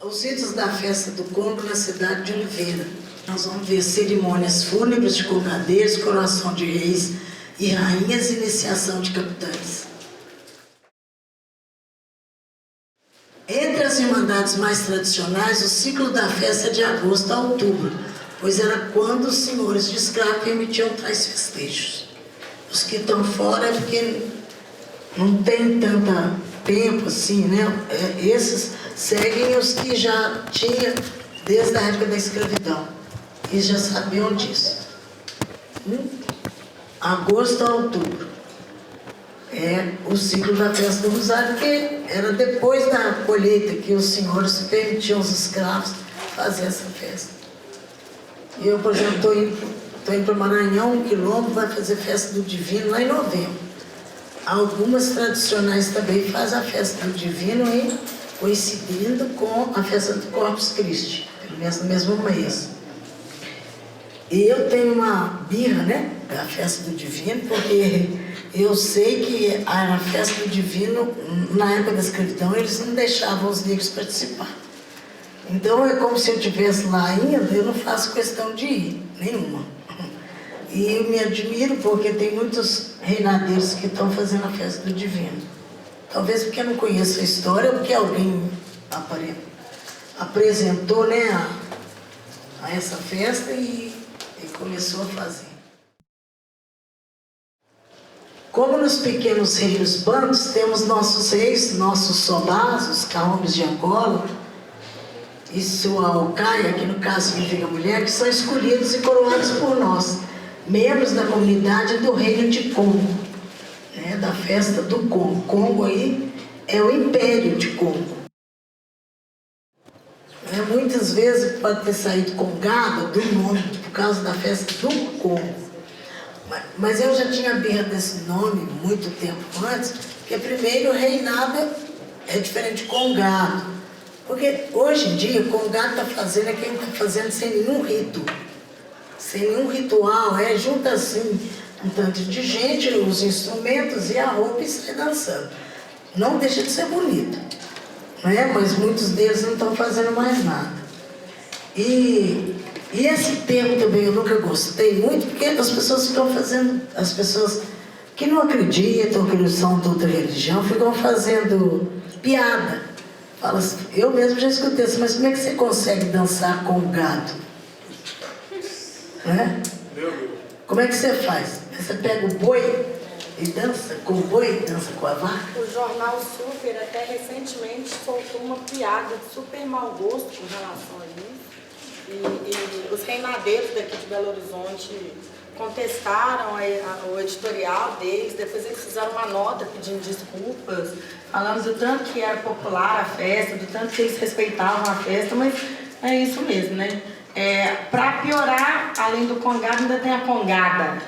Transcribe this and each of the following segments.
Os ritos da festa do Congo na cidade de Oliveira. Nós vamos ver cerimônias fúnebres de congadeiros, coroação de reis e rainhas e iniciação de capitães. Entre as irmandades mais tradicionais, o ciclo da festa é de agosto a outubro, pois era quando os senhores de escravo permitiam tais festejos. Os que estão fora é porque não tem tanto tempo assim, né? Esses seguem os que já tinham desde a época da escravidão. E já sabiam disso. Agosto a outubro. É o ciclo da festa do Rosário, que era depois da colheita que os senhores permitiam aos escravos fazer essa festa. E eu, por exemplo, estou indo para o Maranhão, 1 quilômetro, vai fazer festa do Divino lá em novembro. Algumas tradicionais também fazem a festa do Divino e coincidindo com a festa do Corpus Christi, pelo menos no mesmo mês. E eu tenho uma birra, né, da festa do Divino, porque eu sei que a festa do Divino, na época da escravidão, eles não deixavam os negros participar. Então é como se eu estivesse lá ainda, eu não faço questão de ir, nenhuma. E eu me admiro porque tem muitos reinadeiros que estão fazendo a festa do Divino. Talvez porque eu não conheço a história, ou porque alguém apresentou, né, a essa festa e começou a fazer. Como nos pequenos reinos bantos, temos nossos reis, nossos sobás, os caombes de Angola, e sua alcaia, que no caso significa mulher, que são escolhidos e coroados por nós, membros da comunidade do reino de Congo, né, da festa do Congo. Congo aí é o Império de Congo. Muitas vezes pode ter saído Congada do nome, por causa da festa do Congo. Mas eu já tinha birra desse nome muito tempo antes, porque primeiro reinado é diferente de Congado. Porque hoje em dia, Congado está fazendo é quem está fazendo sem nenhum rito, sem nenhum ritual, junta assim um tanto de gente, os instrumentos e a roupa e sai dançando. Não deixa de ser bonito, né? Mas muitos deles não estão fazendo mais nada. E esse termo também eu nunca gostei muito, porque as pessoas ficam fazendo, as pessoas que não acreditam, que não são de outra religião, ficam fazendo piada. Fala assim, eu mesmo já escutei assim, mas como é que você consegue dançar com o gado? Né? Como é que você faz? Você pega o boi e dança com o boi, dança com a vaca? O jornal Super até recentemente soltou uma piada de super mau gosto com relação a isso. E os reinadeiros daqui de Belo Horizonte contestaram o editorial deles, depois eles fizeram uma nota pedindo desculpas, falando do tanto que era popular a festa, do tanto que eles respeitavam a festa, mas é isso mesmo, né? Para piorar, além do congado, ainda tem a congada.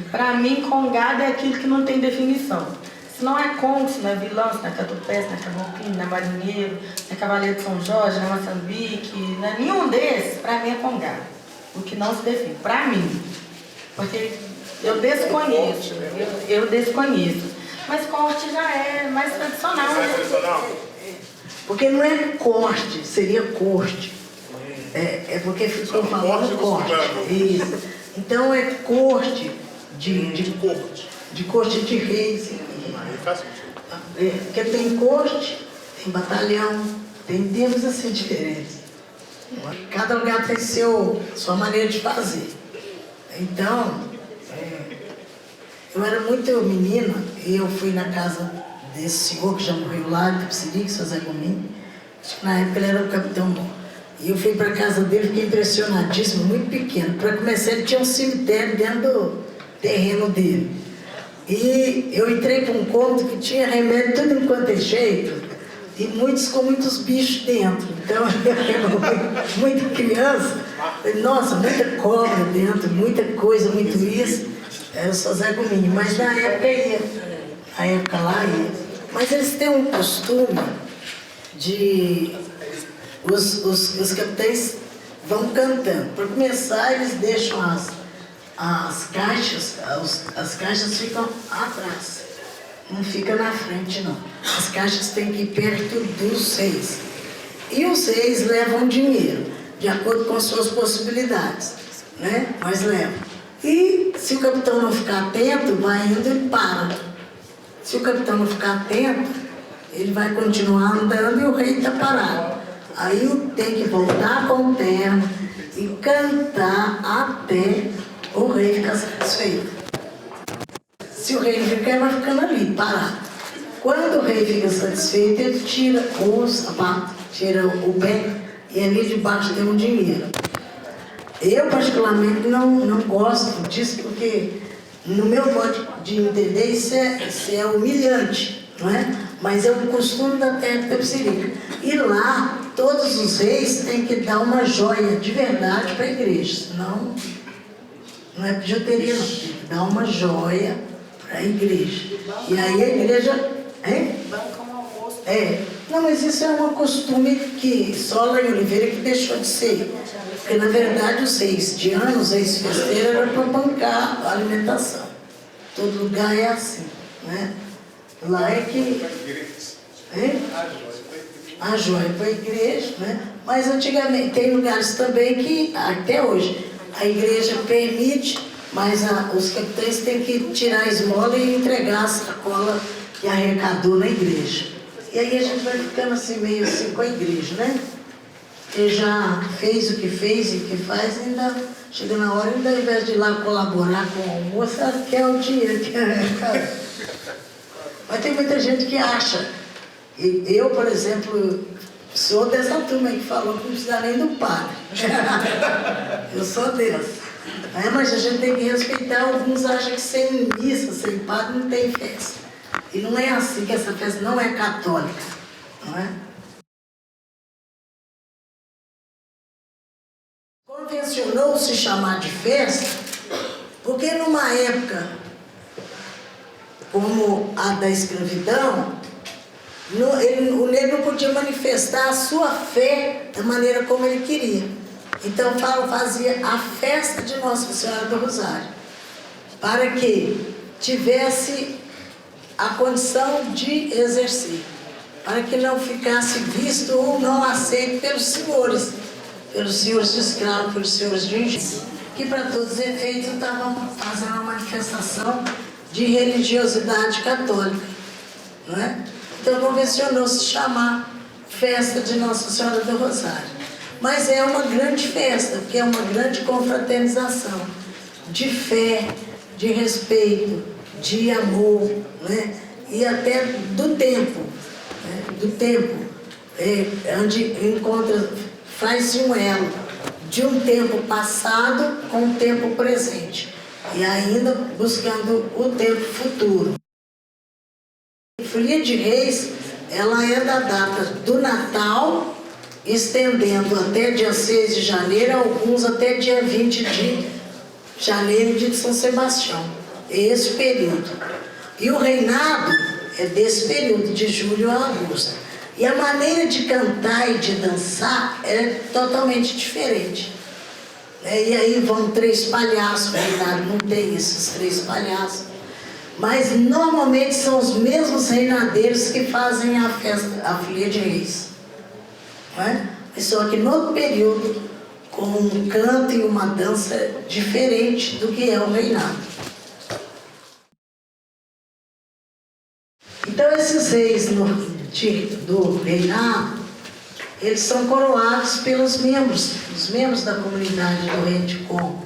Para mim, congada é aquilo que não tem definição. Se não é Congo, se não é vilão, se não é Catupé, se não é Caboclinho, não é Marinheiro, se não é Cavaleiro de São Jorge, não é Moçambique, não é nenhum desses, para mim é congado. O que não se define, para mim. Porque eu desconheço, eu desconheço. Mas corte já é mais tradicional. Mais tradicional? Porque não é corte, seria corte. É porque ficou falando corte. Isso. Então é corte de corte de reis. Porque tem corte, tem batalhão, tem termos assim diferentes. Cada lugar tem sua maneira de fazer. Então, eu era muito menina e eu fui na casa desse senhor que já morreu lá, de Tapsirique, seu Zé Gominho. Acho que na época ele era o capitão bom. E eu fui para a casa dele, fiquei impressionadíssimo, muito pequeno. Para começar, ele tinha um cemitério dentro do terreno dele. E eu entrei para um cômodo que tinha remédio tudo enquanto é jeito. E muitos com muitos bichos dentro. Então, eu muita criança, nossa, muita cobra dentro, muita coisa, muito isso. Era só Zé Gominho, mas na época ia. Na época lá ia. Mas eles têm um costume de... Os capitães vão cantando. Para começar, eles deixam as caixas ficam atrás. Não fica na frente, não. As caixas têm que ir perto dos reis. E os reis levam dinheiro, de acordo com suas possibilidades, né? Mas levam. E se o capitão não ficar atento, vai indo e para. Se o capitão não ficar atento, ele vai continuar andando e o rei está parado. Aí tem que voltar com o terno e cantar até o rei ficar satisfeito. Se o rei não ficar, ele vai ficando ali, parado. Quando o rei fica satisfeito, ele tira o sapato, tira o pé e ali debaixo tem um dinheiro. Eu, particularmente, não gosto disso porque, no meu modo de entender, isso é humilhante, não é? Mas é um costume da terra de Itapecerica. E lá, todos os reis têm que dar uma joia de verdade para a igreja, senão não é bijuteria, não. Tem que dar uma joia para a igreja. E aí a igreja... Hein? Não, mas isso é um costume que só lá em Oliveira que deixou de ser. Porque, na verdade, os reis de anos, os reis festeiros, eram para bancar a alimentação. Todo lugar é assim, né? Lá é que... A joia para a igreja, né? Mas antigamente, tem lugares também que, até hoje, a igreja permite, mas os capitães têm que tirar a esmola e entregar a sacola que arrecadou na igreja. E aí a gente vai ficando assim, meio assim com a igreja, né? Porque já fez o que fez e o que faz, ainda chega na hora, ainda ao invés de ir lá colaborar com o almoço, ela quer o dinheiro que arrecada. Mas tem muita gente que acha. E eu, por exemplo, sou dessa turma aí que falou que não precisa nem do padre. Eu sou dessa. Mas a gente tem que respeitar. Alguns acham que sem missa, sem padre, não tem festa. E não é assim, que essa festa não é católica, não é? Convencionou se chamar de festa, porque numa época como a da escravidão, o negro podia manifestar a sua fé da maneira como ele queria. Então fazia a festa de Nossa Senhora do Rosário, para que tivesse a condição de exercer, para que não ficasse visto ou não aceito pelos senhores de escravo, pelos senhores de engenho, que para todos os efeitos estavam fazendo uma manifestação de religiosidade católica, não é? Então convencionou-se chamar festa de Nossa Senhora do Rosário. Mas é uma grande festa, porque é uma grande confraternização de fé, de respeito, de amor, né? E até do tempo, né? Do tempo, onde faz-se um elo de um tempo passado com o tempo presente, e ainda buscando o tempo futuro. A Folia de Reis, ela é da data do Natal, estendendo até dia 6 de janeiro, alguns até dia 20 de janeiro, dia de São Sebastião. É esse período. E o reinado é desse período, de julho a agosto. E a maneira de cantar e de dançar é totalmente diferente. E aí vão 3 palhaços, o reinado não tem esses 3 palhaços. Mas normalmente são os mesmos reinadeiros que fazem a festa, a Folia de Reis. Não é? Só que no período, com um canto e uma dança diferente do que é o reinado. Então esses reis do reinado, eles são coroados pelos membros, os membros da comunidade do Reino de Congo,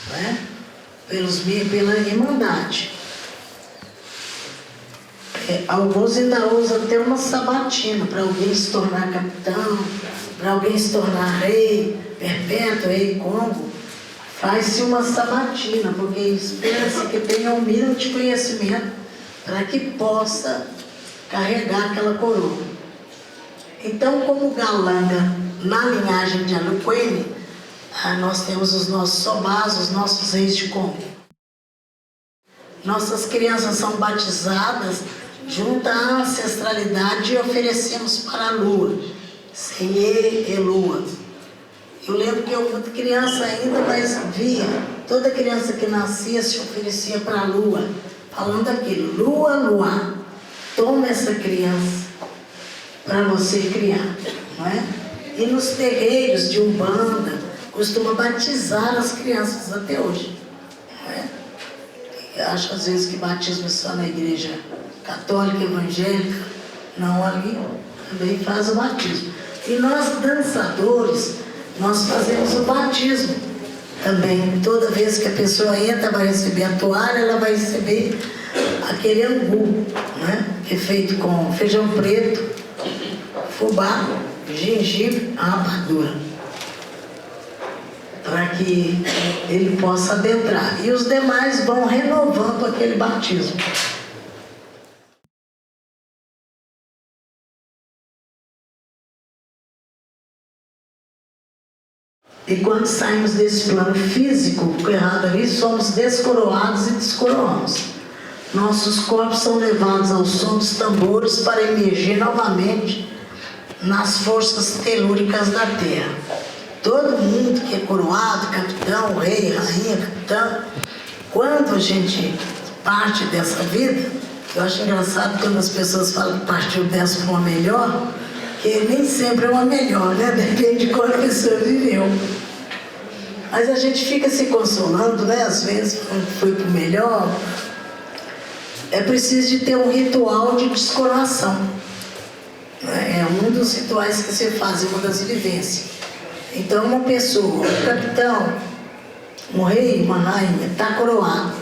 né? Pela Irmandade. Alguns ainda usam até uma sabatina para alguém se tornar capitão, para alguém se tornar rei perpétuo, rei Congo. Faz-se uma sabatina, porque espera-se que tenha um mínimo de conhecimento para que possa carregar aquela coroa. Então, como Galanga, na linhagem de Aluquene, nós temos os nossos Sobás, os nossos reis de Congo. Nossas crianças são batizadas junto à ancestralidade e oferecemos para a lua, Senhê e lua. Eu lembro que eu, muito criança ainda, mas via, toda criança que nascia se oferecia para a lua, falando aquilo: lua, lua, toma essa criança para você criar, não é? E nos terreiros de Umbanda, costuma batizar as crianças até hoje. Não é? Eu acho às vezes que batismo é só na igreja católica, evangélica. Não, ali também faz o batismo. E nós, dançadores, nós fazemos o batismo também. Toda vez que a pessoa entra, vai receber a toalha, ela vai receber aquele angu, né? Que é feito com feijão preto, fubá, gengibre, a rapadura, para que ele possa adentrar. E os demais vão renovando aquele batismo. E quando saímos desse plano físico, o errado ali, somos descoroados e descoroamos. Nossos corpos são levados ao som dos tambores para emergir novamente nas forças telúricas da terra. Todo mundo que é coroado, capitão, rei, rainha, capitão, quando a gente parte dessa vida, eu acho engraçado quando as pessoas falam que partiu dessa para uma melhor, que nem sempre é uma melhor, né? Depende de como a pessoa viveu. Mas a gente fica se consolando, né? Às vezes, quando foi para o melhor, é preciso de ter um ritual de descoroação. É um dos rituais que você faz, uma das vivências. Então, uma pessoa, um capitão, um rei, uma rainha, está coroado.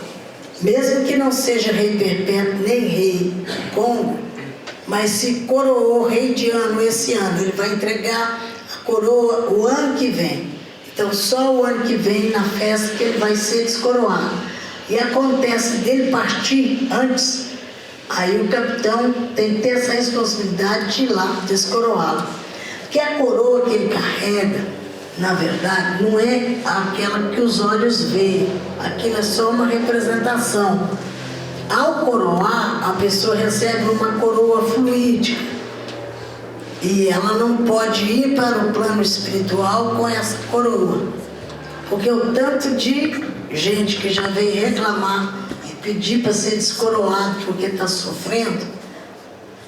Mesmo que não seja rei perpétuo, nem rei Congo, mas se coroou rei de ano esse ano, ele vai entregar a coroa o ano que vem. Então, só o ano que vem, na festa, que ele vai ser descoroado. E acontece dele partir antes, aí o capitão tem que ter essa responsabilidade de ir lá descoroá-lo. Porque a coroa que ele carrega, na verdade, não é aquela que os olhos veem. Aquilo é só uma representação. Ao coroar, a pessoa recebe uma coroa fluídica. E ela não pode ir para o plano espiritual com essa coroa. Porque o tanto de gente que já veio reclamar e pedir para ser descoroado porque está sofrendo,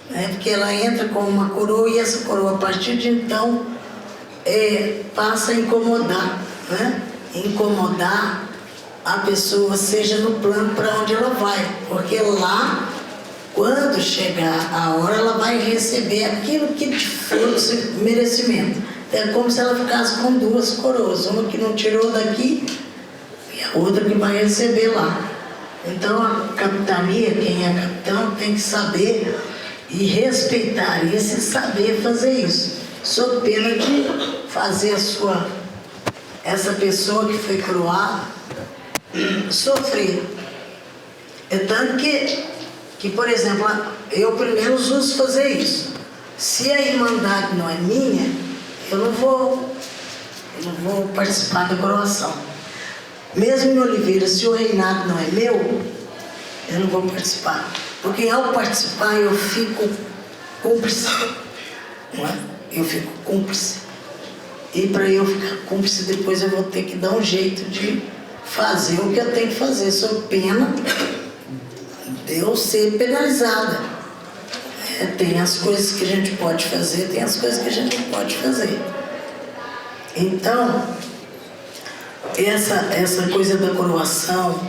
né? Porque ela entra com uma coroa e essa coroa, a partir de então, passa a incomodar, né? Incomodar a pessoa, seja no plano para onde ela vai, porque lá, quando chegar a hora, ela vai receber aquilo que for o seu merecimento. É como se ela ficasse com duas coroas, uma que não tirou daqui e a outra que vai receber lá. Então a capitania, quem é capitão, tem que saber e respeitar isso e saber fazer isso, sob pena de fazer essa pessoa que foi coroada sofrer. É tanto que, por exemplo, eu primeiro uso fazer isso. Se a irmandade não é minha, eu não vou participar da coroação. Mesmo em Oliveira, se o reinado não é meu, eu não vou participar. Porque ao participar eu fico cúmplice. Não é? Eu fico cúmplice. E para eu ficar cúmplice, depois eu vou ter que dar um jeito de fazer o que eu tenho que fazer, sob pena de eu ser penalizada. Tem as coisas que a gente pode fazer, tem as coisas que a gente não pode fazer. Então, essa coisa da coroação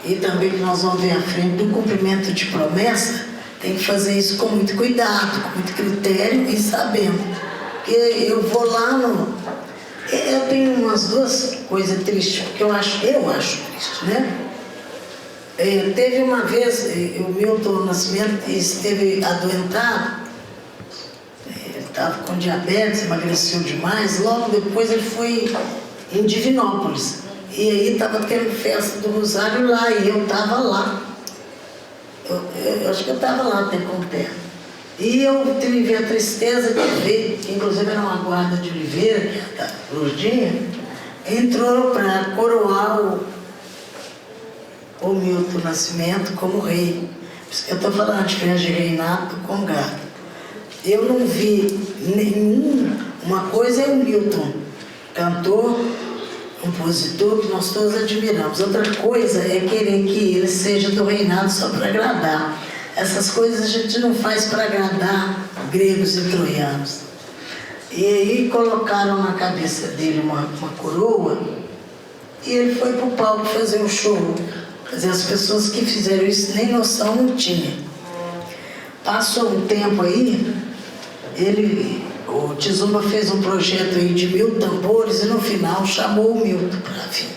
e também que nós vamos ver à frente do cumprimento de promessa, tem que fazer isso com muito cuidado, com muito critério e sabendo. Porque eu vou lá eu tenho umas duas coisas tristes, porque eu acho triste, né? Teve uma vez, o Milton Nascimento esteve adoentado, ele estava com diabetes, emagreceu demais, logo depois ele foi em Divinópolis. E aí estava tendo festa do Rosário lá, e eu estava lá. Eu acho que eu estava lá até com o pé. E eu tive a tristeza de ver, que inclusive era uma guarda de Oliveira, que é da Lourdinha, entrou para coroar o Milton Nascimento como rei. Por isso que eu estou falando a diferença de reinado com gado. Eu não vi uma coisa é o Milton, cantor, compositor, que nós todos admiramos. Outra coisa é querer que ele seja do reinado só para agradar. Essas coisas a gente não faz para agradar gregos e troianos. E aí colocaram na cabeça dele uma coroa e ele foi pro palco fazer um show. Quer dizer, as pessoas que fizeram isso nem noção não tinham. Passou um tempo aí, o Tizuma fez um projeto aí de 1000 tambores e no final chamou o Milton para vir.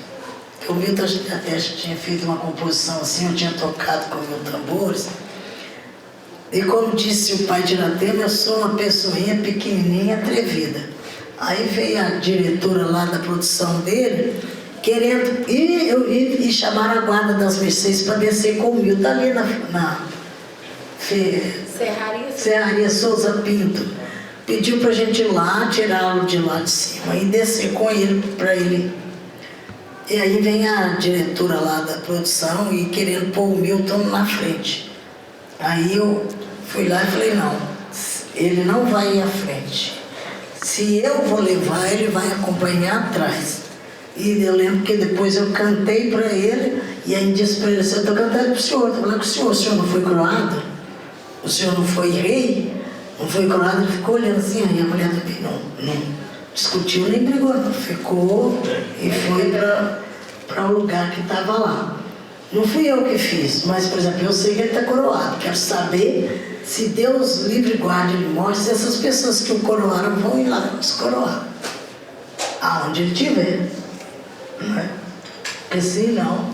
O Milton até tinha feito uma composição assim, eu tinha tocado com 1000 tambores. E como disse o pai de Iratema, eu sou uma pessoinha pequenininha, atrevida. Aí veio a diretora lá da produção dele, querendo, e chamaram a guarda das Mercedes para descer com o Milton ali na Serraria Souza Pinto. Pediu para a gente ir lá, tirá-lo de lá de cima e descer com ele para ele. E aí vem a diretora lá da produção e querendo pôr o Milton na frente. Aí eu fui lá e falei, não, ele não vai ir à frente. Se eu vou levar, ele vai acompanhar atrás. E eu lembro que depois eu cantei para ele, e aí disse para ele, eu estou cantando para o senhor, estou falando com o senhor não foi coroado? O senhor não foi rei? Não foi coroado? Ele ficou olhando assim, aí a mulher também não discutiu nem brigou, não. Ficou e foi para o lugar que estava lá. Não fui eu que fiz, mas, por exemplo, eu sei que ele está coroado. Quero saber se Deus livre guarde ele morte, se essas pessoas que o coroaram vão ir lá descoroar. Aonde ele estiver. Não é? Porque se não.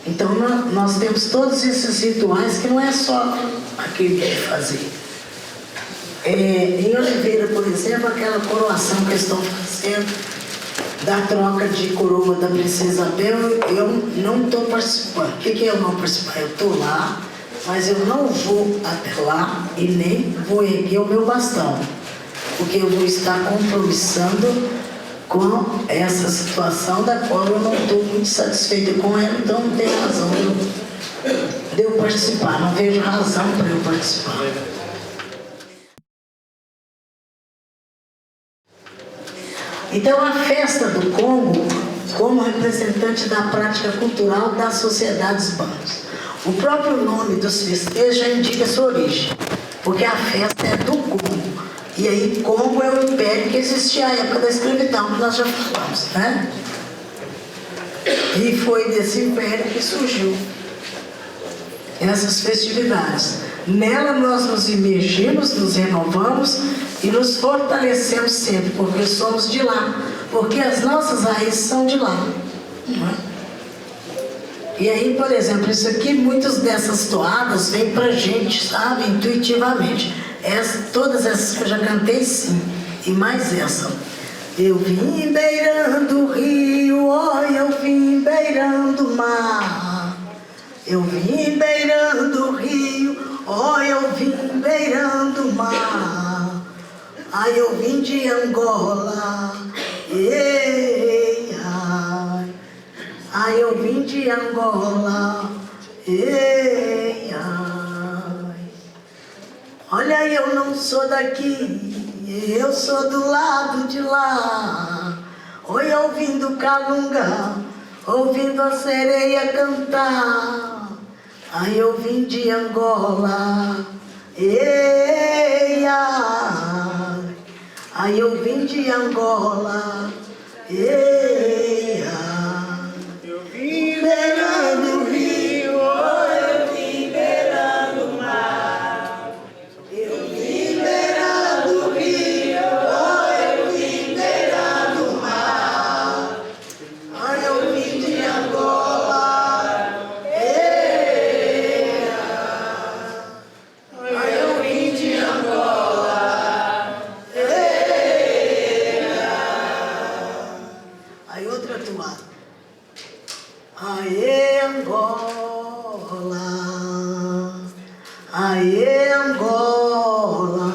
Então, nós temos todos esses rituais que não é só aquele de fazer. Em Oliveira, por exemplo, aquela coroação que eles estão fazendo, da troca de coroa da Princesa Isabel, eu não estou participando. O que é eu não participar? Eu estou lá, mas eu não vou até lá e nem vou erguer o meu bastão, porque eu vou estar compromissando com essa situação da qual eu não estou muito satisfeita com ela, então não tem razão de eu participar, não vejo razão para eu participar. Então, a festa do Congo, como representante da prática cultural das sociedades bancos. O próprio nome dos festejos já indica sua origem, porque a festa é do Congo. E aí, Congo é o império que existia à época da escravidão, que nós já falamos, né? E foi desse império que surgiu essas festividades. Nela nós nos imergimos, nos renovamos e nos fortalecemos sempre, porque somos de lá, porque as nossas raízes são de lá. E aí, por exemplo, isso aqui, muitas dessas toadas vêm pra gente, sabe, intuitivamente. Todas essas que eu já cantei, sim, e mais essa. Eu vim beirando o rio, ó, eu vim beirando o mar. Eu vim beirando o rio, ó, eu vim beirando o mar. Ai, eu vim de Angola, ei, ai. Ai, eu vim de Angola, ei, ai. Olha, eu não sou daqui, eu sou do lado de lá. Oi, ouvindo Calunga, ouvindo a sereia cantar. Ai, eu vim de Angola, ei, ai. Ai, eu vim de Angola, ei, ai. Eu vim beirando o rio, eu vim beirando o mar. Eu vim beirando o rio, eu vim beirando o mar. Ai, eu vim de Angola, ei, ai, eu vim de Angola, ei, aí outra toada. Aê, Angola, aê, Angola,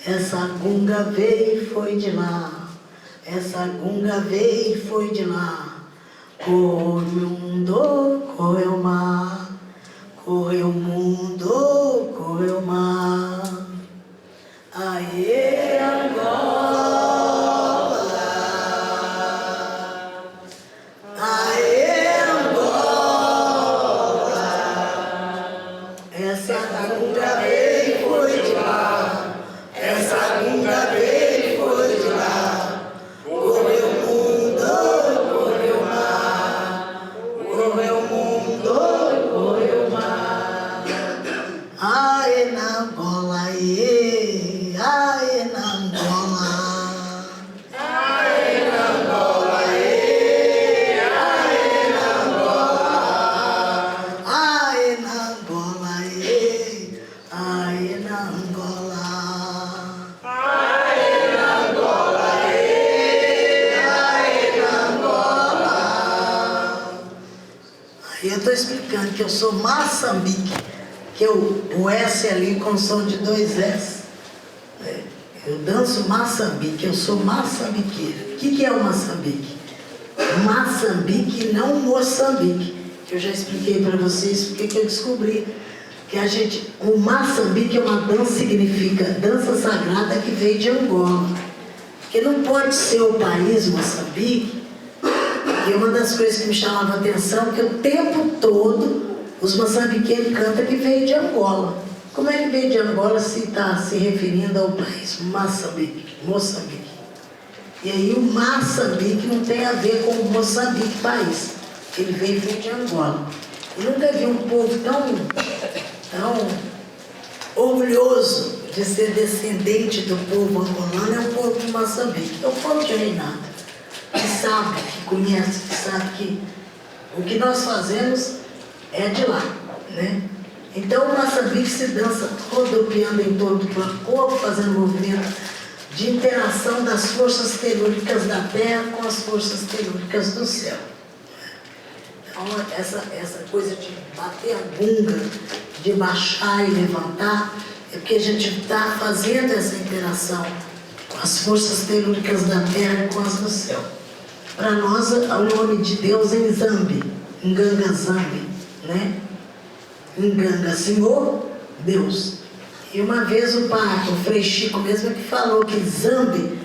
essa gunga veio e foi de lá, essa gunga veio e foi de lá. Corre o mundo, corre o mar, corre o mundo, corre o mar. Aê, Angola, aê, Angola, essa gunga veio e foi de lá, essa gunga veio explicando que eu sou Moçambique, que o S ali com som de 2 S. Eu danço Moçambique, eu sou moçambiqueira. O que é o Moçambique? Moçambique, não Moçambique. Eu já expliquei para vocês porque que eu descobri que o Moçambique é uma dança, significa dança sagrada que veio de Angola. Porque não pode ser o país Moçambique. E uma das coisas que me chamava a atenção é que o tempo todo os moçambiquenos cantam que veio de Angola. Como é que veio de Angola se está se referindo ao país Moçambique? E aí o Moçambique não tem a ver com o Moçambique país. Ele veio de Angola. Eu nunca vi um povo tão orgulhoso de ser descendente do povo angolano, é o povo de Moçambique. É o povo de Reinado, que sabe, que conhece, que sabe que o que nós fazemos é de lá, né? Então o Moçambique se dança rodopiando em torno do corpo, fazendo movimento de interação das forças telúricas da terra com as forças telúricas do céu. Então essa coisa de bater a bunga, de baixar e levantar, é porque a gente está fazendo essa interação com as forças telúricas da terra e com as do céu. Para nós, o nome de Deus é Nzambi, Nganga Zambi, né? Nganga, Senhor, Deus. E uma vez o Frei Chico mesmo que falou que Zambi,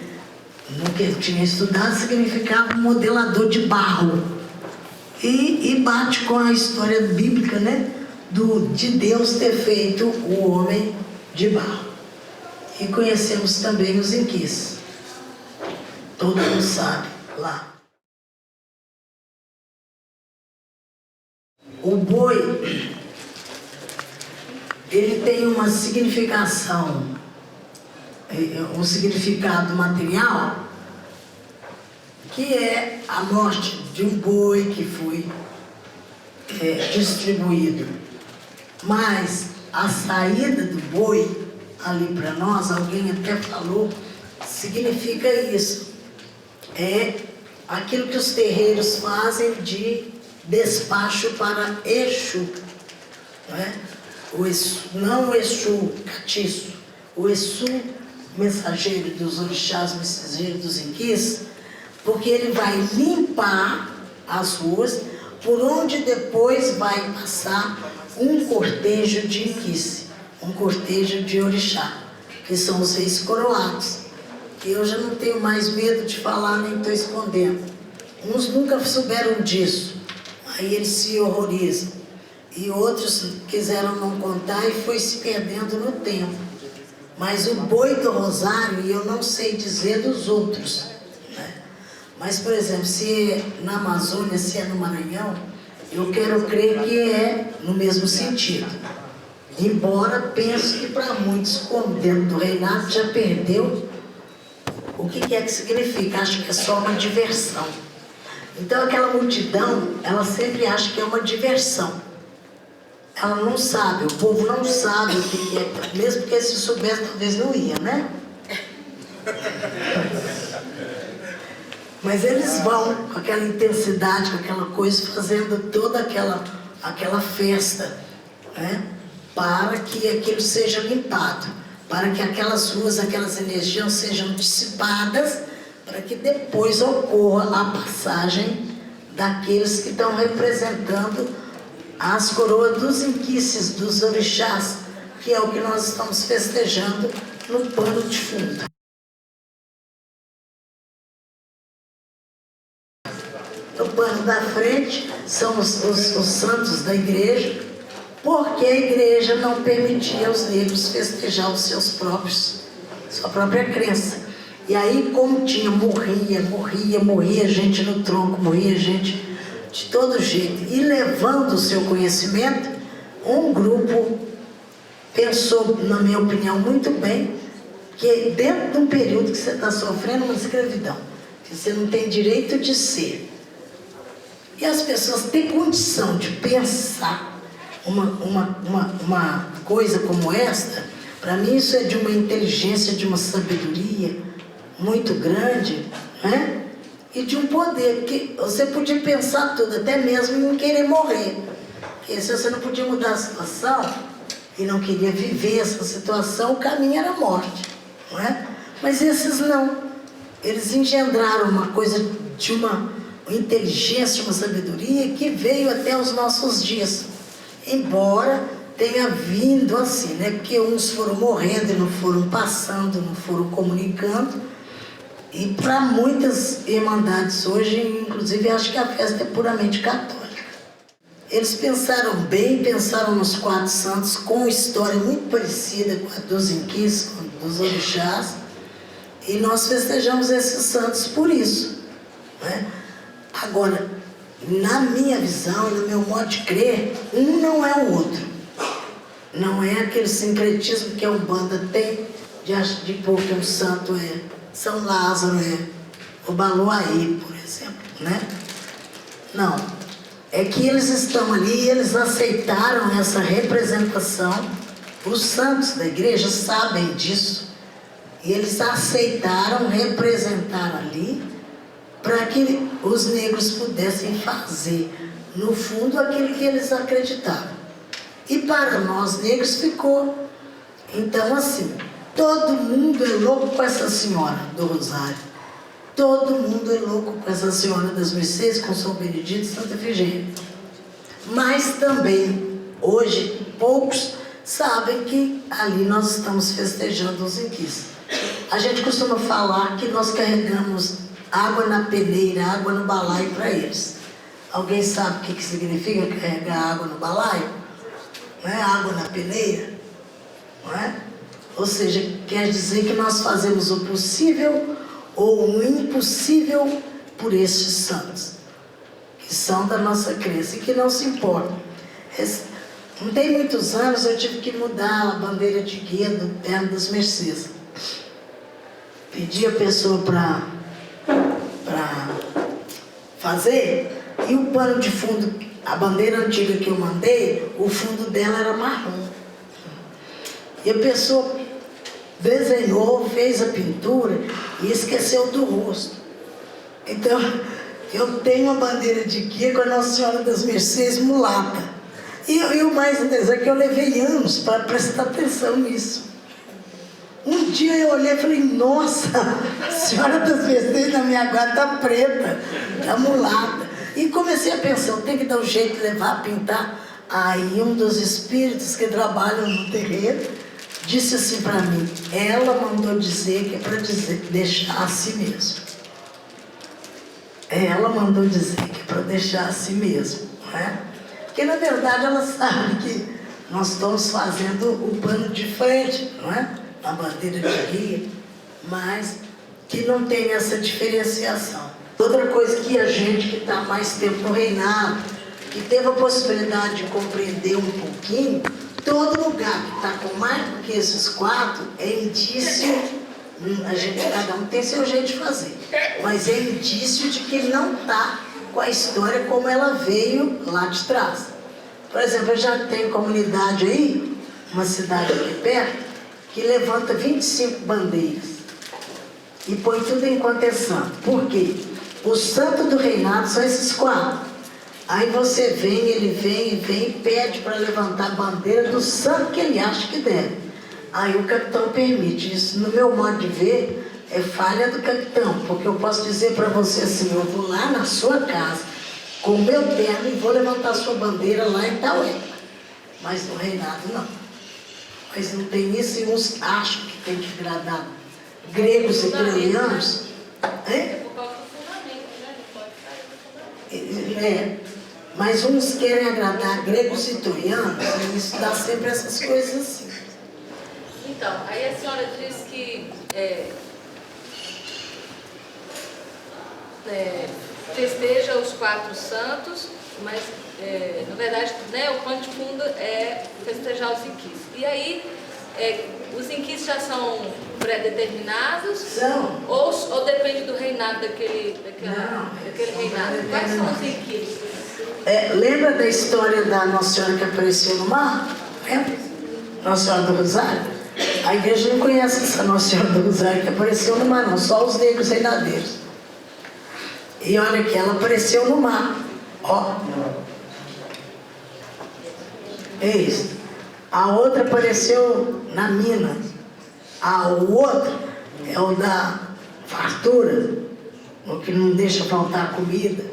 no que ele tinha estudado, significava modelador de barro. E bate com a história bíblica, né? De Deus ter feito o homem de barro. E conhecemos também os inquis. Todo mundo sabe lá. O boi, ele tem uma significação, um significado material, que é a morte de um boi que foi distribuído. Mas a saída do boi ali para nós, alguém até falou, significa isso. É aquilo que os terreiros fazem de despacho para Exu, não é? O Exu, não o Exu catiço, o Exu mensageiro dos orixás, mensageiro dos inquis, porque ele vai limpar as ruas, por onde depois vai passar um cortejo de inquis, um cortejo de orixá, que são os reis coroados. E eu já não tenho mais medo de falar, nem estou escondendo. Uns nunca souberam disso, aí eles se horrorizam. E outros quiseram não contar e foi se perdendo no tempo. Mas o boi do rosário, eu não sei dizer dos outros, né? Mas, por exemplo, se é na Amazônia, se é no Maranhão, eu quero crer que é no mesmo sentido. Embora penso que para muitos, como dentro do reinado, já perdeu o que é que significa. Acho que é só uma diversão. Então aquela multidão, ela sempre acha que é uma diversão. Ela não sabe, o povo não sabe o que é, mesmo que se soubesse talvez não ia, né? Mas eles vão com aquela intensidade, com aquela coisa, fazendo toda aquela festa, né? Para que aquilo seja limpado, para que aquelas ruas, aquelas energias sejam dissipadas, para que depois ocorra a passagem daqueles que estão representando as coroas dos inquices, dos orixás, que é o que nós estamos festejando no pano de fundo. No pano da frente são os santos da igreja, porque a igreja não permitia aos negros festejar sua própria crença. E aí, como tinha, morria gente no tronco, morria gente de todo jeito. E levando o seu conhecimento, um grupo pensou, na minha opinião, muito bem, que dentro de um período que você está sofrendo uma escravidão, que você não tem direito de ser, e as pessoas têm condição de pensar uma coisa como esta, para mim isso é de uma inteligência, de uma sabedoria muito grande, né? E de um poder, que você podia pensar tudo, até mesmo em querer morrer. Porque se você não podia mudar a situação e não queria viver essa situação, o caminho era a morte, não é? Mas esses não. Eles engendraram uma coisa de uma inteligência, uma sabedoria que veio até os nossos dias. Embora tenha vindo assim, né? Porque uns foram morrendo e não foram passando, não foram comunicando. E para muitas irmandades hoje, inclusive, acho que a festa é puramente católica. Eles pensaram bem, pensaram nos 4 santos com história muito parecida com a dos inquis, dos orixás. E nós festejamos esses santos por isso, né? Agora, na minha visão, no meu modo de crer, um não é o outro. Não é aquele sincretismo que a Umbanda tem de pôr que um santo é São Lázaro, é o Baluaí, por exemplo, né? Não. É que eles estão ali e eles aceitaram essa representação. Os santos da igreja sabem disso. E eles aceitaram representar ali para que os negros pudessem fazer, no fundo, aquilo que eles acreditavam. E para nós negros ficou. Então, assim, todo mundo é louco com essa senhora do Rosário. Todo mundo é louco com essa senhora das Mercês, com São Benedito e Santa Efigênia. Mas também, hoje, poucos sabem que ali nós estamos festejando os inquis. A gente costuma falar que nós carregamos água na peneira, água no balaio para eles. Alguém sabe o que significa carregar água no balaio? Não é água na peneira? Não é? Ou seja, quer dizer que nós fazemos o possível ou o impossível por estes santos, que são da nossa crença e que não se importam. Não tem muitos anos eu tive que mudar a bandeira de guia do terno das Mercês. Pedi a pessoa para fazer, e o pano de fundo, a bandeira antiga que eu mandei, o fundo dela era marrom. E a pessoa desenhou, fez a pintura e esqueceu do rosto. Então, eu tenho uma bandeira de guia com a Nossa Senhora das Mercês mulata. E o mais interessante é que eu levei anos para prestar atenção nisso. Um dia eu olhei e falei, nossa, a Senhora das Mercês na minha guarda está preta, está mulata. E comecei a pensar, eu tenho que dar um jeito de levar a pintar. Aí um dos espíritos que trabalham no terreiro disse assim para mim, ela mandou dizer que é para deixar a si mesmo. Ela mandou dizer que é para deixar a si mesmo, não é? Porque na verdade ela sabe que nós estamos fazendo o pano de frente, não é? A bandeira de guia, mas que não tem essa diferenciação. Outra coisa que a gente que está mais tempo no reinado, que teve a possibilidade de compreender um pouquinho, todo lugar que está com mais do que esses 4 é indício, cada um tem seu jeito de fazer, mas é indício de que não está com a história como ela veio lá de trás. Por exemplo, eu já tenho comunidade aí, uma cidade aqui perto, que levanta 25 bandeiras e põe tudo enquanto é santo. Por quê? O santo do reinado são esses 4. Aí você vem, ele vem e pede para levantar a bandeira do santo que ele acha que deve. Aí o capitão permite. Isso, no meu modo de ver, é falha do capitão, porque eu posso dizer para você assim, eu vou lá na sua casa com o meu terno e vou levantar a sua bandeira lá em Taué. Mas no reinado não. Mas não tem isso, e uns acham que tem que agradar gregos e troianos. É? Mas uns querem agradar gregos e troianos, e isso dá sempre essas coisas assim. Então, aí a senhora diz que festeja os 4 santos, mas na verdade, né, o pano de fundo é festejar os inquis. E aí, os inquis já são pré-determinados? São. Ou depende do reinado daquele reinado? Quais são os inquis? Lembra da história da Nossa Senhora que apareceu no mar? Lembra? Nossa Senhora do Rosário? A igreja não conhece essa Nossa Senhora do Rosário que apareceu no mar, não. Só os negros reinadeiros. E olha que ela apareceu no mar. Ó. Isso. A outra apareceu na mina. O outro é o da fartura, o que não deixa faltar comida.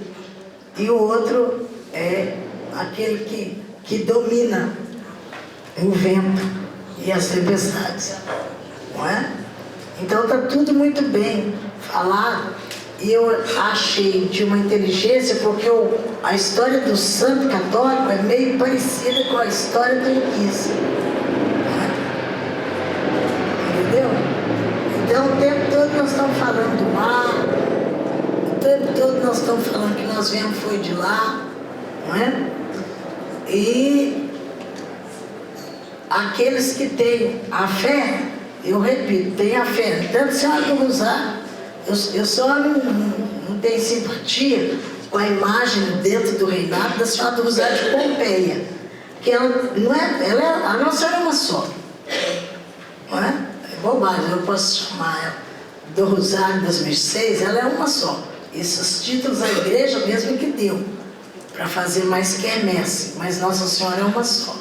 E o outro é aquele que domina o vento e as tempestades. Não é? Então está tudo muito bem falado. E eu achei de uma inteligência, porque a história do santo católico é meio parecida com a história do inquice. Entendeu? Então o tempo todo nós estamos falando do mar, o tempo todo nós estamos falando que nós viemos foi de lá, não é? E aqueles que têm a fé, eu repito, têm a fé, tanto Senhora do Rosário. Eu só não tenho simpatia com a imagem dentro do reinado da Senhora do Rosário de Pompeia, que ela não é, a Nossa Senhora é uma só, não é? É bobagem, eu posso chamar ela do Rosário das Mercês, ela é uma só. Esses títulos a igreja mesmo que deu, para fazer mais quermesse, mas Nossa Senhora é uma só.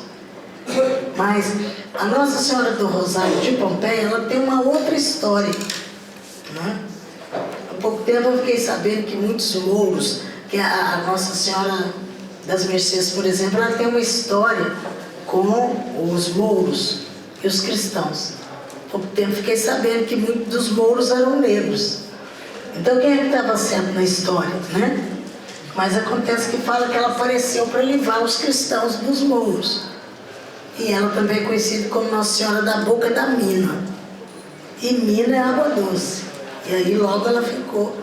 Mas a Nossa Senhora do Rosário de Pompeia, ela tem uma outra história, não é? Há pouco tempo eu fiquei sabendo que muitos mouros, que a Nossa Senhora das Mercês, por exemplo, ela tem uma história com os mouros e os cristãos. Há pouco tempo fiquei sabendo que muitos dos mouros eram negros. Então quem é que estava certo na história, né? Mas acontece que fala que ela apareceu para livrar os cristãos dos mouros. E ela também é conhecida como Nossa Senhora da Boca da Mina. E mina é água doce. E aí logo ela ficou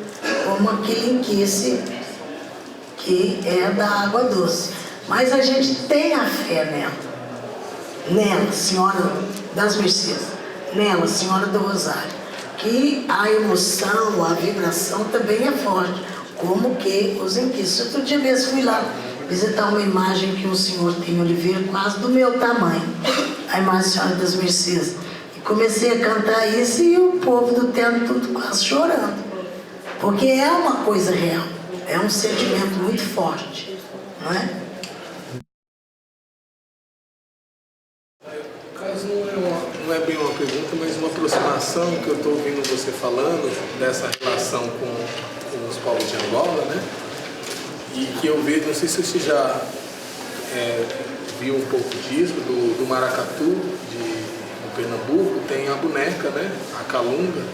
como aquele inquice que é da água doce. Mas a gente tem a fé nela, Senhora das Mercês, nela, Senhora do Rosário, que a emoção, a vibração também é forte, como que os inquices. Outro dia mesmo fui lá visitar uma imagem que um senhor tem em Oliveira, quase do meu tamanho, a imagem Senhora das Mercês. Comecei a cantar isso e o povo do templo tudo quase chorando. Porque é uma coisa real, é um sentimento muito forte, não é? Caso não é bem uma pergunta, mas uma aproximação que eu estou ouvindo você falando dessa relação com os povos de Angola, né? E que eu vejo, não sei se você já viu um pouco disso, do maracatu, Pernambuco, tem a boneca, né? A calunga,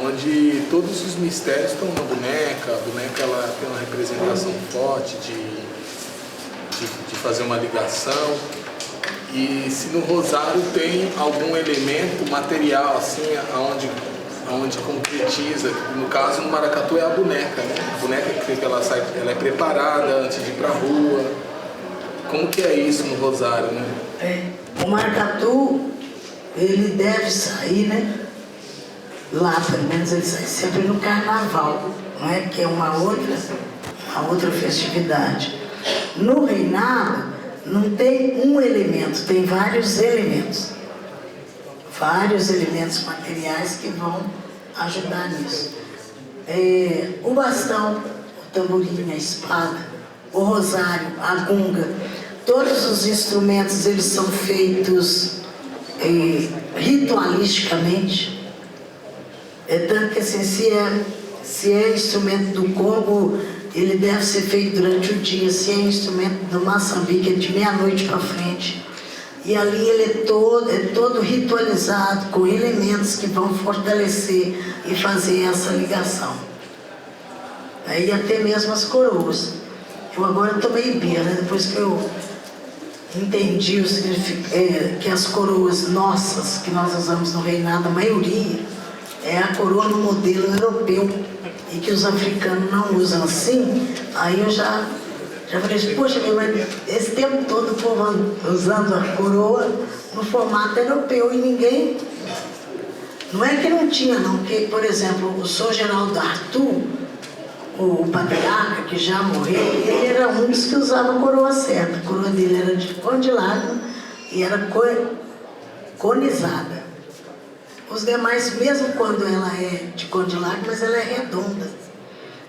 onde todos os mistérios estão na boneca. A boneca ela tem uma representação forte de fazer uma ligação. E se no rosário tem algum elemento material, assim, aonde concretiza, no caso no maracatu é a boneca, né? A boneca que ela é preparada antes de ir para a rua. Como que é isso no rosário, né? O maracatu, ele deve sair, né? Lá, pelo menos ele sai sempre no carnaval, não é? Que é uma outra festividade. No reinado, não tem um elemento, tem vários elementos. Vários elementos materiais que vão ajudar nisso. O bastão, o tamborim, a espada, o rosário, a gunga, todos os instrumentos, eles são feitos ritualisticamente. Tanto que assim, se é instrumento do Congo, ele deve ser feito durante o dia. Se é instrumento do Moçambique, é de meia-noite para frente. E ali ele é todo ritualizado, com elementos que vão fortalecer e fazer essa ligação. E até mesmo as coroas. Eu agora estou meio bia, né? Depois que eu entendi o significado, que as coroas nossas, que nós usamos no reinado, a maioria, é a coroa no modelo europeu, e que os africanos não usam assim. Aí eu já falei assim, poxa, mas esse tempo todo o povo usando a coroa no formato europeu e ninguém... Não é que não tinha não, porque, por exemplo, o Sr. Geraldo Arthur, o patriarca que já morreu, ele era um dos que usava a coroa certa. A coroa dele era de condilado e era conizada. Os demais, mesmo quando ela é de condilado, mas ela é redonda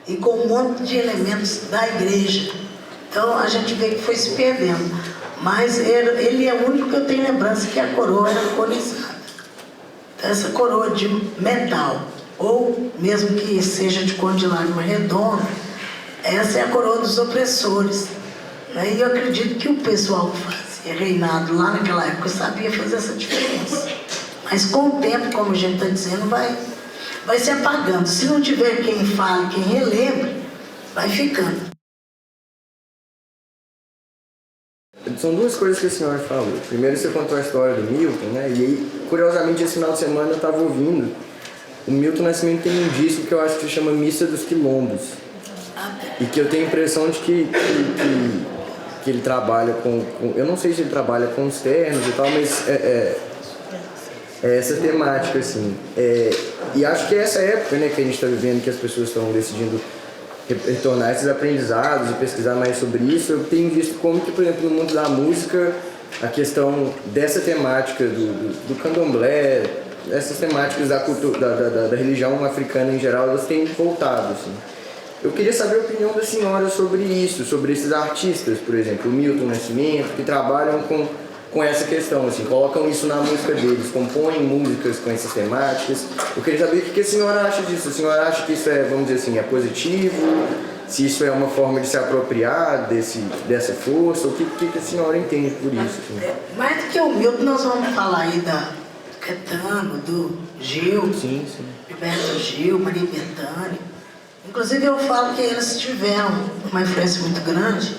e com um monte de elementos da igreja. Então a gente vê que foi se perdendo. Mas ele é o único que eu tenho lembrança que a coroa era conizada. Então, essa coroa de metal, ou mesmo que seja de cor de lágrima redonda, essa é a coroa dos opressores. Né? E eu acredito que o pessoal que fazia reinado lá naquela época sabia fazer essa diferença. Mas com o tempo, como a gente está dizendo, vai se apagando. Se não tiver quem fale, quem relembre, vai ficando. São duas coisas que a senhora falou. Primeiro, você contou a história do Milton, né? E aí, curiosamente, esse final de semana eu estava ouvindo. O Milton Nascimento tem um disco que eu acho que se chama Missa dos Quilombos. E que eu tenho a impressão de que ele trabalha com... Eu não sei se ele trabalha com os ternos e tal, mas é essa temática, assim. E acho que é essa época, né, que a gente está vivendo, que as pessoas estão decidindo retornar esses aprendizados e pesquisar mais sobre isso. Eu tenho visto como que, por exemplo, no mundo da música, a questão dessa temática do candomblé, essas temáticas da cultura, da religião africana em geral, elas têm voltado, assim. Eu queria saber a opinião da senhora sobre isso, sobre esses artistas, por exemplo, o Milton Nascimento, que trabalham com essa questão, assim, colocam isso na música deles, compõem músicas com essas temáticas. Eu queria saber o que a senhora acha disso. A senhora acha que isso é, vamos dizer assim, é positivo? Se isso é uma forma de se apropriar dessa força? O que a senhora entende por isso? Assim? Mais do que o Milton, nós vamos falar aí da Caetano, do Gil, Sim. Gilberto Gil, Maria Bethânia. Inclusive eu falo que eles tiveram uma influência muito grande.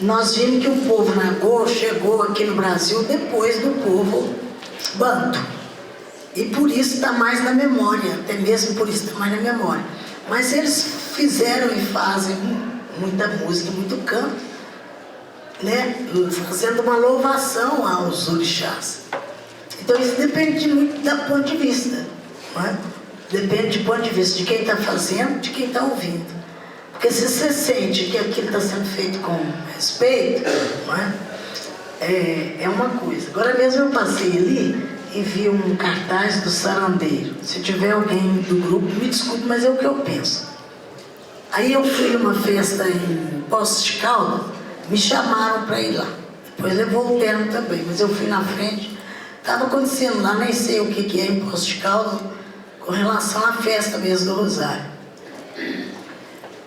Nós vimos que o povo nagô chegou aqui no Brasil depois do povo banto. E por isso está mais na memória, até mesmo por isso está mais na memória. Mas eles fizeram e fazem muita música, muito canto, né? Fazendo uma louvação aos orixás. Então isso depende muito do ponto de vista, não é? Depende do ponto de vista de quem está fazendo, de quem está ouvindo. Porque se você sente que aquilo está sendo feito com respeito, não é? É uma coisa. Agora mesmo eu passei ali e vi um cartaz do sarandeiro. Se tiver alguém do grupo, me desculpe, mas é o que eu penso. Aí eu fui numa festa em Poços de Caldas, me chamaram para ir lá. Depois levou o terno também, mas eu fui na frente. Estava acontecendo lá, nem sei o que é em Poços de Caldas, com relação à festa mesmo do Rosário.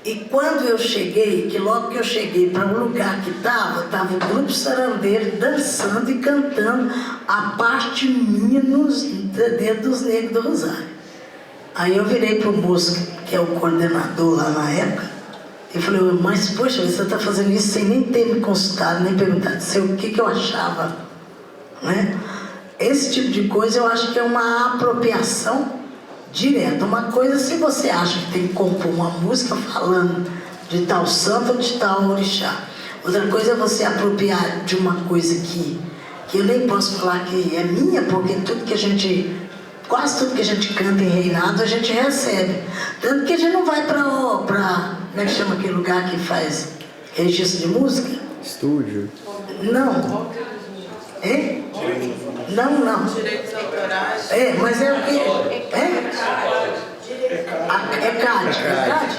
E quando eu cheguei, que logo que eu cheguei para um lugar que estava o grupo sarandeiro dançando e cantando a parte minha dentro dos negros do Rosário. Aí eu virei para o moço, que é o coordenador lá na época, e falei, mas poxa, você está fazendo isso sem nem ter me consultado, nem perguntado o que eu achava, né? Esse tipo de coisa eu acho que é uma apropriação direta. Uma coisa, se você acha que tem que compor uma música falando de tal santo ou de tal orixá. Outra coisa é você apropriar de uma coisa que eu nem posso falar que é minha, porque quase tudo que a gente canta em reinado, a gente recebe. Tanto que a gente não vai para como é que chama aquele lugar que faz registro de música? Estúdio? Não. É? Não. Direitos autorais. Mas é o quê? É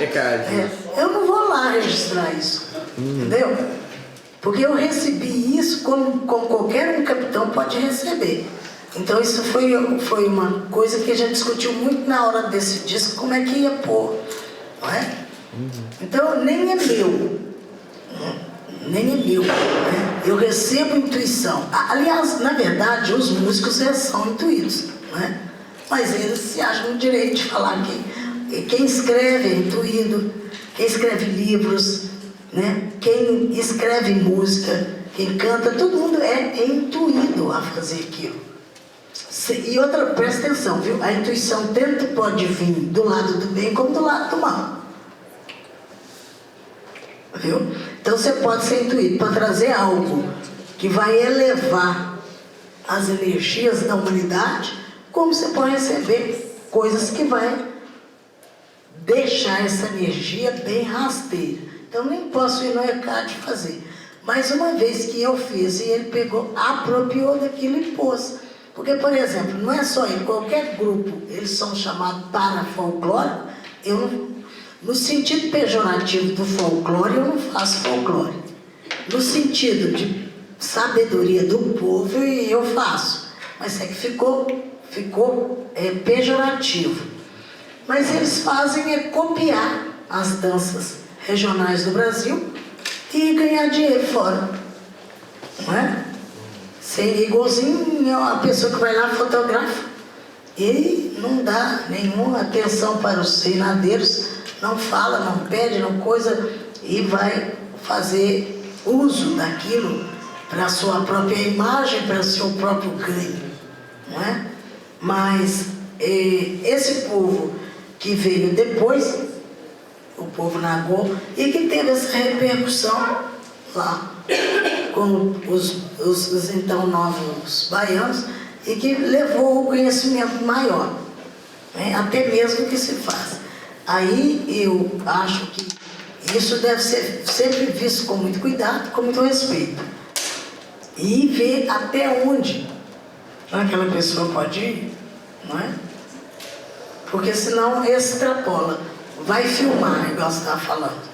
CAD. Eu não vou lá registrar isso, entendeu? Porque eu recebi isso como qualquer um capitão pode receber. Então isso foi uma coisa que a gente discutiu muito na hora desse disco, como é que ia pôr, não é? Então nem é meu. Né? Eu recebo intuição. Aliás, na verdade, os músicos são intuídos, né? Mas eles se acham no direito de falar que quem escreve é intuído, quem escreve livros, né? Quem escreve música, quem canta, todo mundo é intuído a fazer aquilo. E outra, presta atenção, viu? A intuição tanto pode vir do lado do bem como do lado do mal. Viu? Então você pode ser intuído para trazer algo que vai elevar as energias da humanidade, como você pode receber coisas que vai deixar essa energia bem rasteira. Então nem posso ir no ECAD fazer. Mas uma vez que eu fiz e ele pegou, apropriou daquilo e pôs. Porque, por exemplo, não é só ele, qualquer grupo, eles são chamados parafolclóricos, no sentido pejorativo do folclore, eu não faço folclore. no sentido de sabedoria do povo, e eu faço. Mas é que ficou pejorativo. Mas eles fazem copiar as danças regionais do Brasil e ganhar dinheiro fora. Não é? Sem igualzinho a pessoa que vai lá fotografa e não dá nenhuma atenção para os reinadeiros, não fala, não pede, não coisa, e vai fazer uso daquilo para a sua própria imagem, para o seu próprio ganho, não é? Mas esse povo que veio depois, o povo Nagô, e que teve essa repercussão lá com os então novos baianos, e que levou o conhecimento maior, né? Até mesmo que se faz. Aí eu acho que isso deve ser sempre visto com muito cuidado, com muito respeito, e ver até onde aquela pessoa pode ir, não é? Porque senão extrapola, vai filmar, igual você estava falando.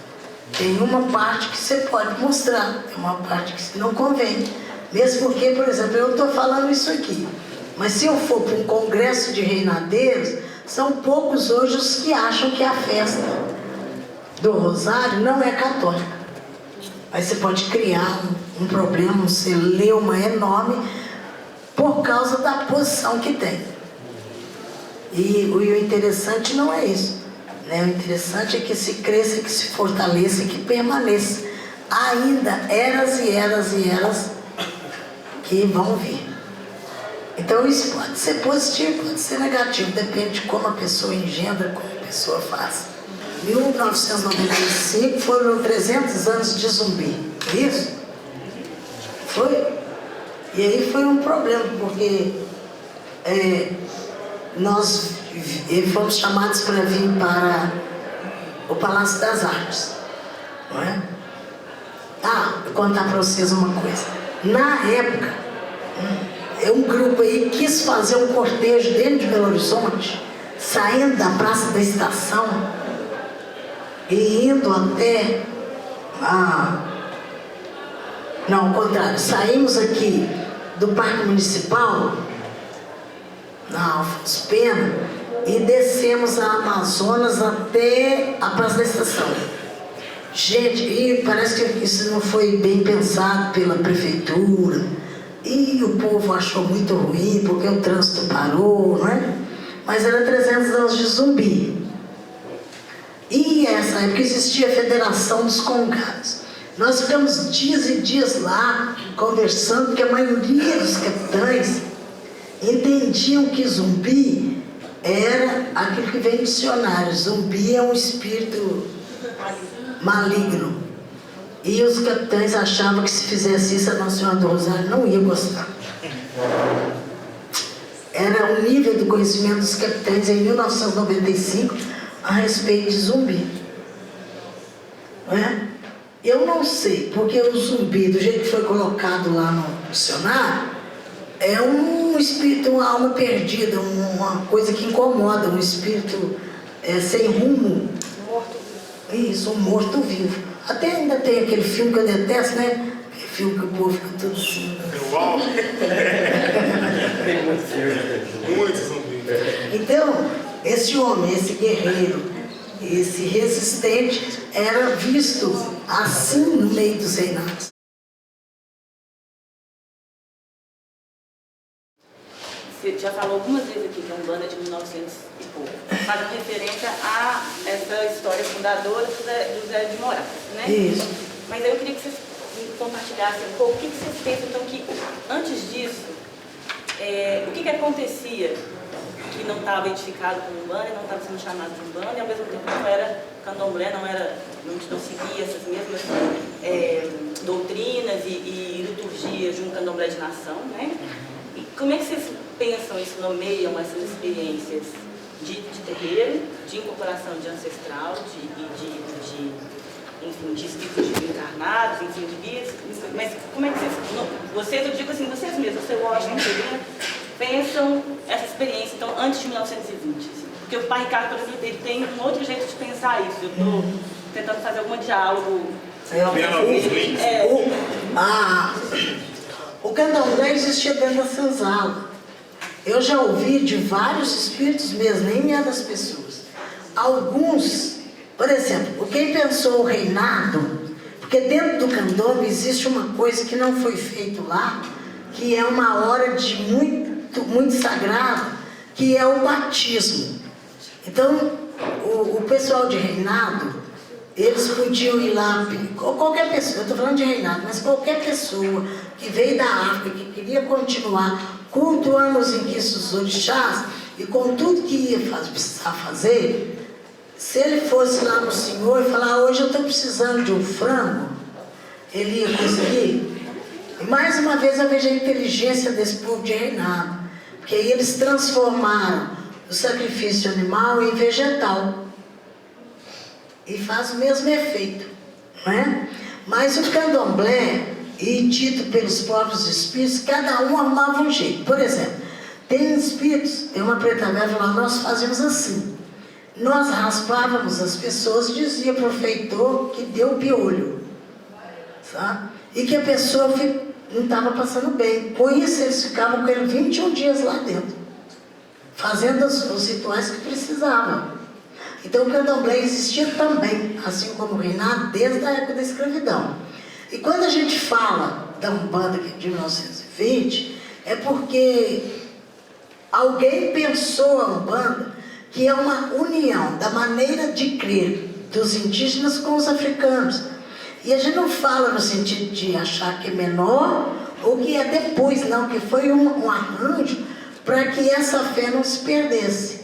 Tem uma parte que você pode mostrar, tem uma parte que não convém. Mesmo porque, por exemplo, eu estou falando isso aqui, mas se eu for para um congresso de reinadeiros, são poucos hoje os que acham que a festa do Rosário não é católica. Aí você pode criar um problema, um celeuma enorme, por causa da posição que tem. E o interessante não é isso, né? O interessante é que se cresça, que se fortaleça, que permaneça. Ainda eras e eras e eras que vão vir. Então isso pode ser positivo, pode ser negativo, depende de como a pessoa engendra, como a pessoa faz. 1995 foram 300 anos de Zumbi, isso? Foi? E aí foi um problema, porque nós fomos chamados para vir para o Palácio das Artes, não é? Vou contar para vocês uma coisa. Na época, um grupo aí quis fazer um cortejo dentro de Belo Horizonte, saindo da Praça da Estação e indo até não, ao contrário, saímos aqui do Parque Municipal, na Afonso Pena, e descemos a Amazonas até a Praça da Estação. Gente, e parece que isso não foi bem pensado pela prefeitura, e o povo achou muito ruim, porque o trânsito parou, não é? Mas era 300 anos de Zumbi. E nessa época existia a Federação dos Congados. Nós ficamos dias e dias lá, conversando, porque a maioria dos capitães entendiam que Zumbi era aquilo que vem em dicionário. Zumbi é um espírito maligno. E os capitães achavam que se fizesse isso a Nossa Senhora do Rosário não ia gostar. Era o nível do conhecimento dos capitães em 1995 a respeito de Zumbi. Não é? Eu não sei, porque o Zumbi, do jeito que foi colocado lá no dicionário, é um espírito, uma alma perdida, uma coisa que incomoda, um espírito sem rumo. Isso, um morto-vivo. Até ainda tem aquele filme que eu detesto, né? Aquele filme que o povo fica tudo assim. Uau! Tem muitos filmes. Muitos zumbis. Então, esse homem, esse guerreiro, esse resistente, era visto assim no meio dos reinados. Você já falou algumas vezes aqui que a Umbanda é de 1900 e pouco, fazendo referência a essa história fundadora do Zé de Moraes, né? Isso. Mas eu queria que vocês compartilhassem um pouco o que vocês pensam, então, que antes disso, o que acontecia que não estava identificado como Umbanda, não estava sendo chamado de Umbanda, e ao mesmo tempo não era candomblé, não seguia essas mesmas doutrinas e liturgias de um candomblé de nação, né? E como é que vocês pensam isso, nomeiam essas experiências de terreiro, de incorporação de ancestral, enfim, de espíritos encarnados, enfim, de guias, mas como é que vocês, eu digo assim, vocês mesmos, você Washington, Serena, pensam essa experiência, então, antes de 1920, assim, porque o pai Ricardo, por exemplo, ele tem um outro jeito de pensar isso. Eu estou tentando fazer algum diálogo O candomblé existia dentro da senzala. Eu já ouvi de vários espíritos mesmo, nem é das pessoas. Alguns, por exemplo, quem pensou o reinado, porque dentro do candomblé existe uma coisa que não foi feito lá, que é uma hora de muito sagrada, que é o batismo. Então, o pessoal de reinado, eles podiam ir lá, ou qualquer pessoa, eu estou falando de reinado, mas qualquer pessoa que veio da África, que queria continuar cultuando os inquistos orixás, e com tudo que ia precisar fazer, se ele fosse lá no Senhor e falar, hoje eu estou precisando de um frango, ele ia conseguir. E mais uma vez eu vejo a inteligência desse povo de reinado, porque aí eles transformaram o sacrifício animal em vegetal. E faz o mesmo efeito, não é? Mas o candomblé, e dito pelos próprios espíritos, cada um arrumava um jeito. Por exemplo, tem espíritos, tem uma preta velha falando, nós fazíamos assim. Nós raspávamos as pessoas e dizia para o feitor que deu piolho, sabe? E que a pessoa não estava passando bem. Com isso, eles ficavam com ele 21 dias lá dentro, fazendo os rituais que precisavam. Então o candomblé existia também, assim como o reinado, desde a época da escravidão. E quando a gente fala da Umbanda de 1920, é porque alguém pensou a Umbanda, que é uma união da maneira de crer dos indígenas com os africanos. E a gente não fala no sentido de achar que é menor ou que é depois, não, que foi um arranjo para que essa fé não se perdesse.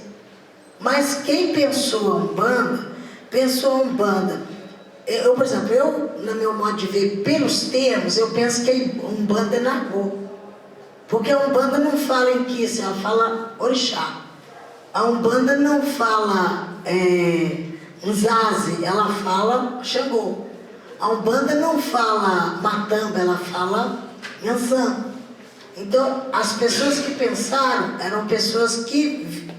Mas quem pensou a Umbanda, pensou a Umbanda. Por exemplo, no meu modo de ver, pelos termos, eu penso que a Umbanda é Nagô. Porque a Umbanda não fala em Kiss, ela fala Orixá. A Umbanda não fala Nzazi, ela fala Xangô. A Umbanda não fala Matamba, ela fala Nhanzã. Então, as pessoas que pensaram eram pessoas que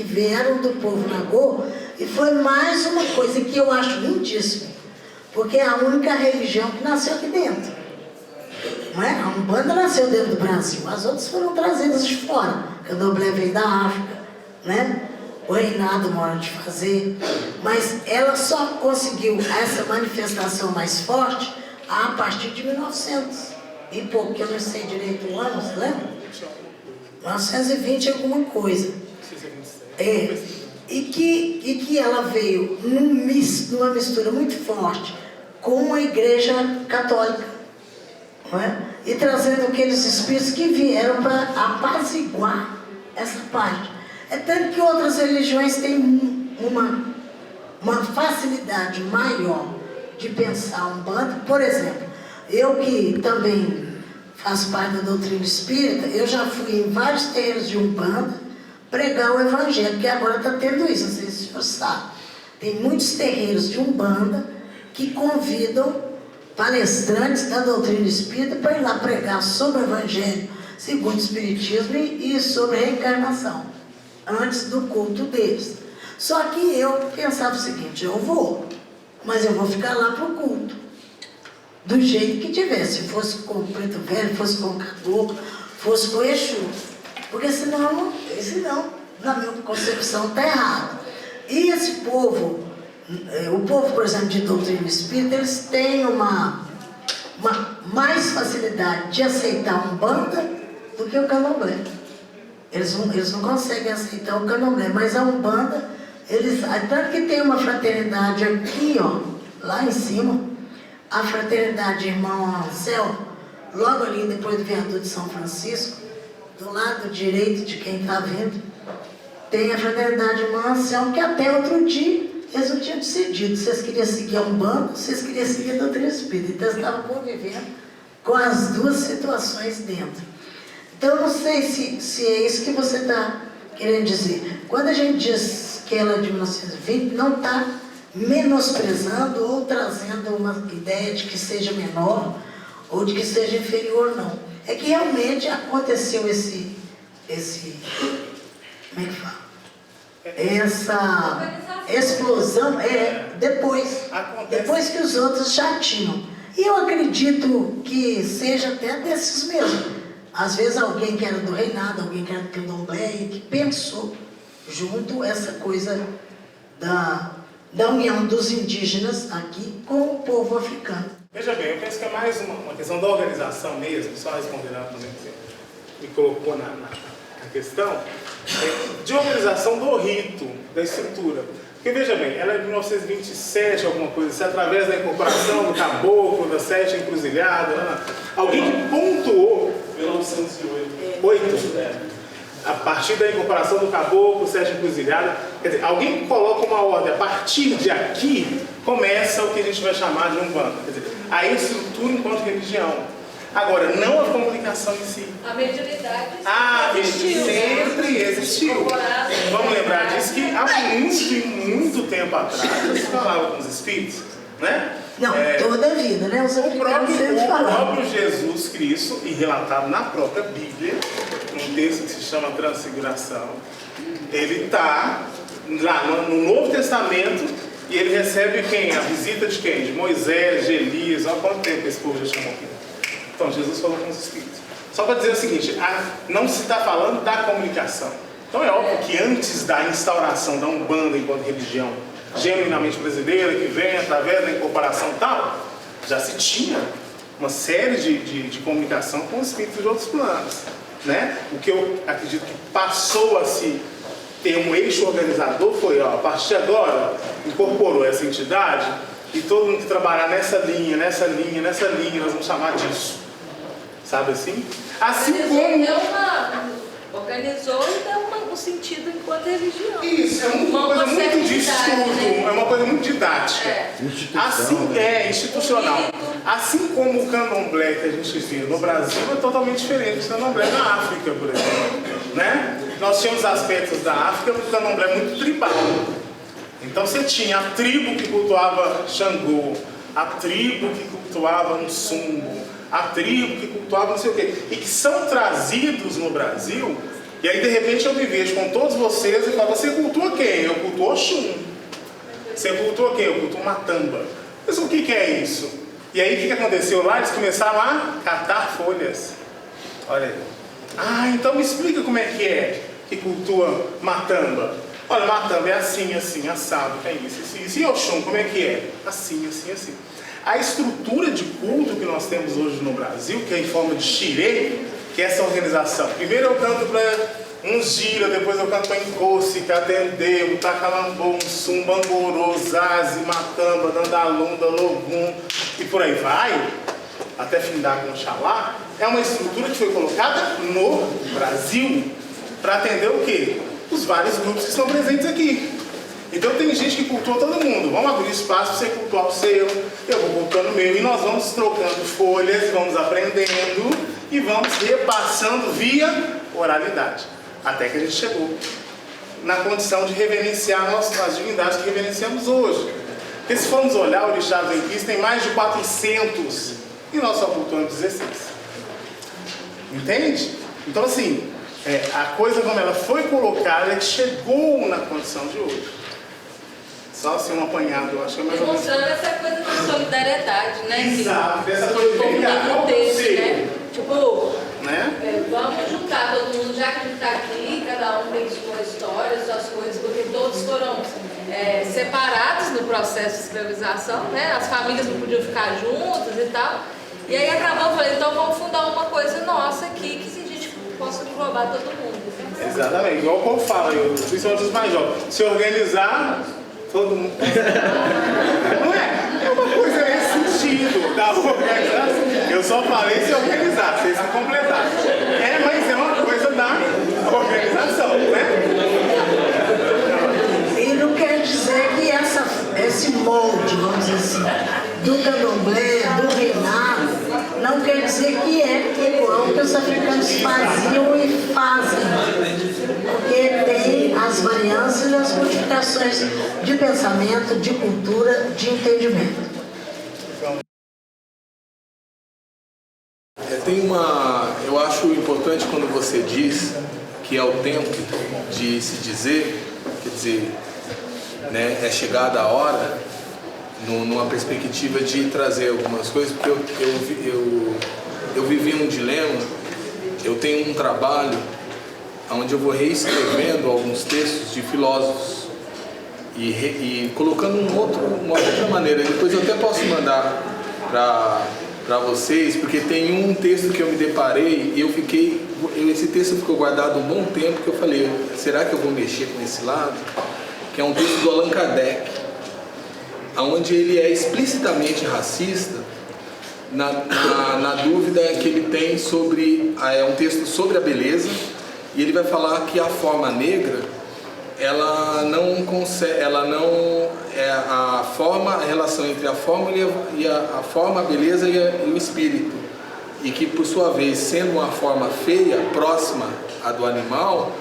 vieram do povo Nagô, e foi mais uma coisa que eu acho lindíssimo, porque é a única religião que nasceu aqui dentro. Não é? A Umbanda nasceu dentro do Brasil, as outras foram trazidas de fora. O candomblé veio da África, né? O reinado mora de fazer, mas ela só conseguiu essa manifestação mais forte a partir de 1900 e pouco, que eu não sei direito o ano, você lembra? 1920 alguma coisa. E que ela veio numa mistura muito forte com a Igreja Católica, não é? E trazendo aqueles espíritos que vieram para apaziguar essa parte. É tanto que outras religiões têm uma facilidade maior de pensar Umbanda. Por exemplo, eu que também faço parte da doutrina espírita, eu já fui em vários terreiros de Umbanda pregar o Evangelho, porque agora está tendo isso, não sei se o senhor sabe. Tem muitos terreiros de Umbanda que convidam palestrantes da doutrina espírita para ir lá pregar sobre o Evangelho, segundo o Espiritismo, e sobre a reencarnação, antes do culto deles. Só que eu pensava o seguinte, eu vou, mas eu vou ficar lá para o culto, do jeito que tivesse, se fosse com o preto velho, fosse com o caboclo, fosse com o Exu. Porque senão, na minha concepção, está errado. E esse povo, o povo, por exemplo, de doutrina espírita, eles têm uma mais facilidade de aceitar a Umbanda do que o candomblé. Eles não conseguem aceitar o candomblé, mas a Umbanda, tanto que tem uma fraternidade aqui, ó, lá em cima, a fraternidade Irmão Anselmo, logo ali depois do viaduto de São Francisco, do lado direito de quem está vindo, tem a fraternidade Irmão Anselmo, que até outro dia eles não tinham decidido se vocês queriam seguir a Umbanda, se vocês queriam seguir a doutrina espírita. Então eles estavam convivendo com as duas situações dentro. Então eu não sei se é isso que você está querendo dizer. Quando a gente diz que ela é de 1920, não está menosprezando ou trazendo uma ideia de que seja menor ou de que seja inferior, não. É que realmente aconteceu explosão depois. Acontece. Depois que os outros já tinham. E eu acredito que seja até desses mesmo. Às vezes alguém que era do reinado, alguém que era do candomblé e que pensou junto essa coisa da união dos indígenas aqui com o povo africano. Veja bem, eu penso que é mais uma questão da organização mesmo, só respondendo também que você me colocou na questão, de organização do rito, da estrutura. Porque veja bem, ela é de 1927, alguma coisa assim, através da incorporação do caboclo, das 7 encruzilhadas, alguém que pontuou 1908. A partir da incorporação do caboclo, 7 encruzilhadas, quer dizer, alguém coloca uma ordem, a partir de aqui começa o que a gente vai chamar de Umbanda, quer dizer, a estrutura enquanto religião. Agora, não a comunicação em si. A mediunidade Sempre existiu. Vamos lembrar disso que há muito tempo atrás se falava com os espíritos, né? Não, toda a vida, né? Os africanos sempre O falavam. próprio Jesus Cristo, e relatado na própria Bíblia, num texto que se chama Transfiguração, ele está lá no Novo Testamento e ele recebe quem? A visita de quem? De Moisés, de Elias. Olha quanto tempo esse povo já chamou aqui. Então, Jesus falou com os espíritos. Só para dizer o seguinte, não se está falando da comunicação. Então é óbvio que antes da instauração da Umbanda enquanto religião genuinamente brasileira, que vem através da incorporação e tal, já se tinha uma série de comunicação com os espíritos de outros planos, né? O que eu acredito que passou a se ter um eixo organizador foi, a partir de agora, incorporou essa entidade e todo mundo que trabalhar nessa linha, nós vamos chamar disso. Sabe assim? Assim como... Organizou e deu um sentido enquanto religião. Isso, é uma coisa muito de estudo, né? é uma coisa muito didática. Assim, institucional. Assim como o candomblé que a gente vê no Brasil é totalmente diferente do candomblé na África, por exemplo. Né? Nós tínhamos aspectos da África do candomblé muito tribal. Então você tinha a tribo que cultuava Xangô, a tribo que cultuava Nsumbo, a tribo que cultuava não sei o quê, e que são trazidos no Brasil, e aí de repente eu me vejo com todos vocês e falo, você cultua quem? Eu cultuo Oxum. Você cultua quem? Eu cultuo Matamba. Mas o que é isso? E aí o que aconteceu lá? Eles começaram a catar folhas. Olha aí. Então me explica como é que cultua Matamba. Olha, Matamba é assim, assado, tem isso. E Oxum, como é que é? Assim. A estrutura de culto que nós temos hoje no Brasil, que é em forma de xirê, que é essa organização. Primeiro eu canto para um gira, depois eu canto para Nkosi, Catendê, Utacalambô, Unsum, Bangorô, Zazi, Matamba, Dandalunda, Logum, e por aí vai, até findar com Oxalá. É uma estrutura que foi colocada no Brasil para atender o quê? Os vários grupos que estão presentes aqui. Então tem gente que cultua todo mundo. Vamos abrir espaço para você cultuar o seu, eu vou cultuando o meu, e nós vamos trocando folhas, vamos aprendendo e vamos repassando via oralidade. Até que a gente chegou na condição de reverenciar as divindades que reverenciamos hoje. Porque se formos olhar, o orixá do Enquis tem mais de 400 e nós só cultuamos 16. Entende? Então assim, a coisa como ela foi colocada é que chegou na condição de hoje. Só assim um apanhado, eu acho que é mais ou menos. Demonstrando essa coisa de solidariedade, né? Exato, dessa coisa de como né? Tipo, né? vamos juntar todo mundo, já que a gente está aqui, cada um tem sua história, suas coisas, porque todos foram separados no processo de escravização, né? As famílias não podiam ficar juntas e tal. E aí acabou falando, então vamos fundar uma coisa nossa aqui, que a gente possa englobar todo mundo. Exatamente, igual o povo fala, principalmente os mais jovens, se organizar, todo mundo. Não é? É uma coisa nesse sentido da organização. Eu só falei se organizar, vocês se completaram. Mas é uma coisa da organização, né? E não quer dizer que esse molde, vamos dizer assim, do candomblé, do reinado, não quer dizer que é igual que os africanos faziam e fazem. Porque tem as variâncias e as modificações de pensamento, de cultura, de entendimento. Eu acho importante quando você diz que é o tempo de se dizer, quer dizer, né, é chegada a hora, numa perspectiva de trazer algumas coisas, porque eu vivi um dilema. Eu tenho um trabalho onde eu vou reescrevendo alguns textos de filósofos e colocando uma outra maneira. Depois eu até posso mandar para vocês, porque tem um texto que eu me deparei e esse texto ficou guardado um bom tempo, que eu falei, será que eu vou mexer com esse lado? Que é um texto do Allan Kardec, onde ele é explicitamente racista, na dúvida que ele tem sobre, é um texto sobre a beleza, e ele vai falar que a forma negra, ela não consegue, a relação entre a forma e a forma, a beleza e o espírito, e que por sua vez, sendo uma forma feia, próxima à do animal,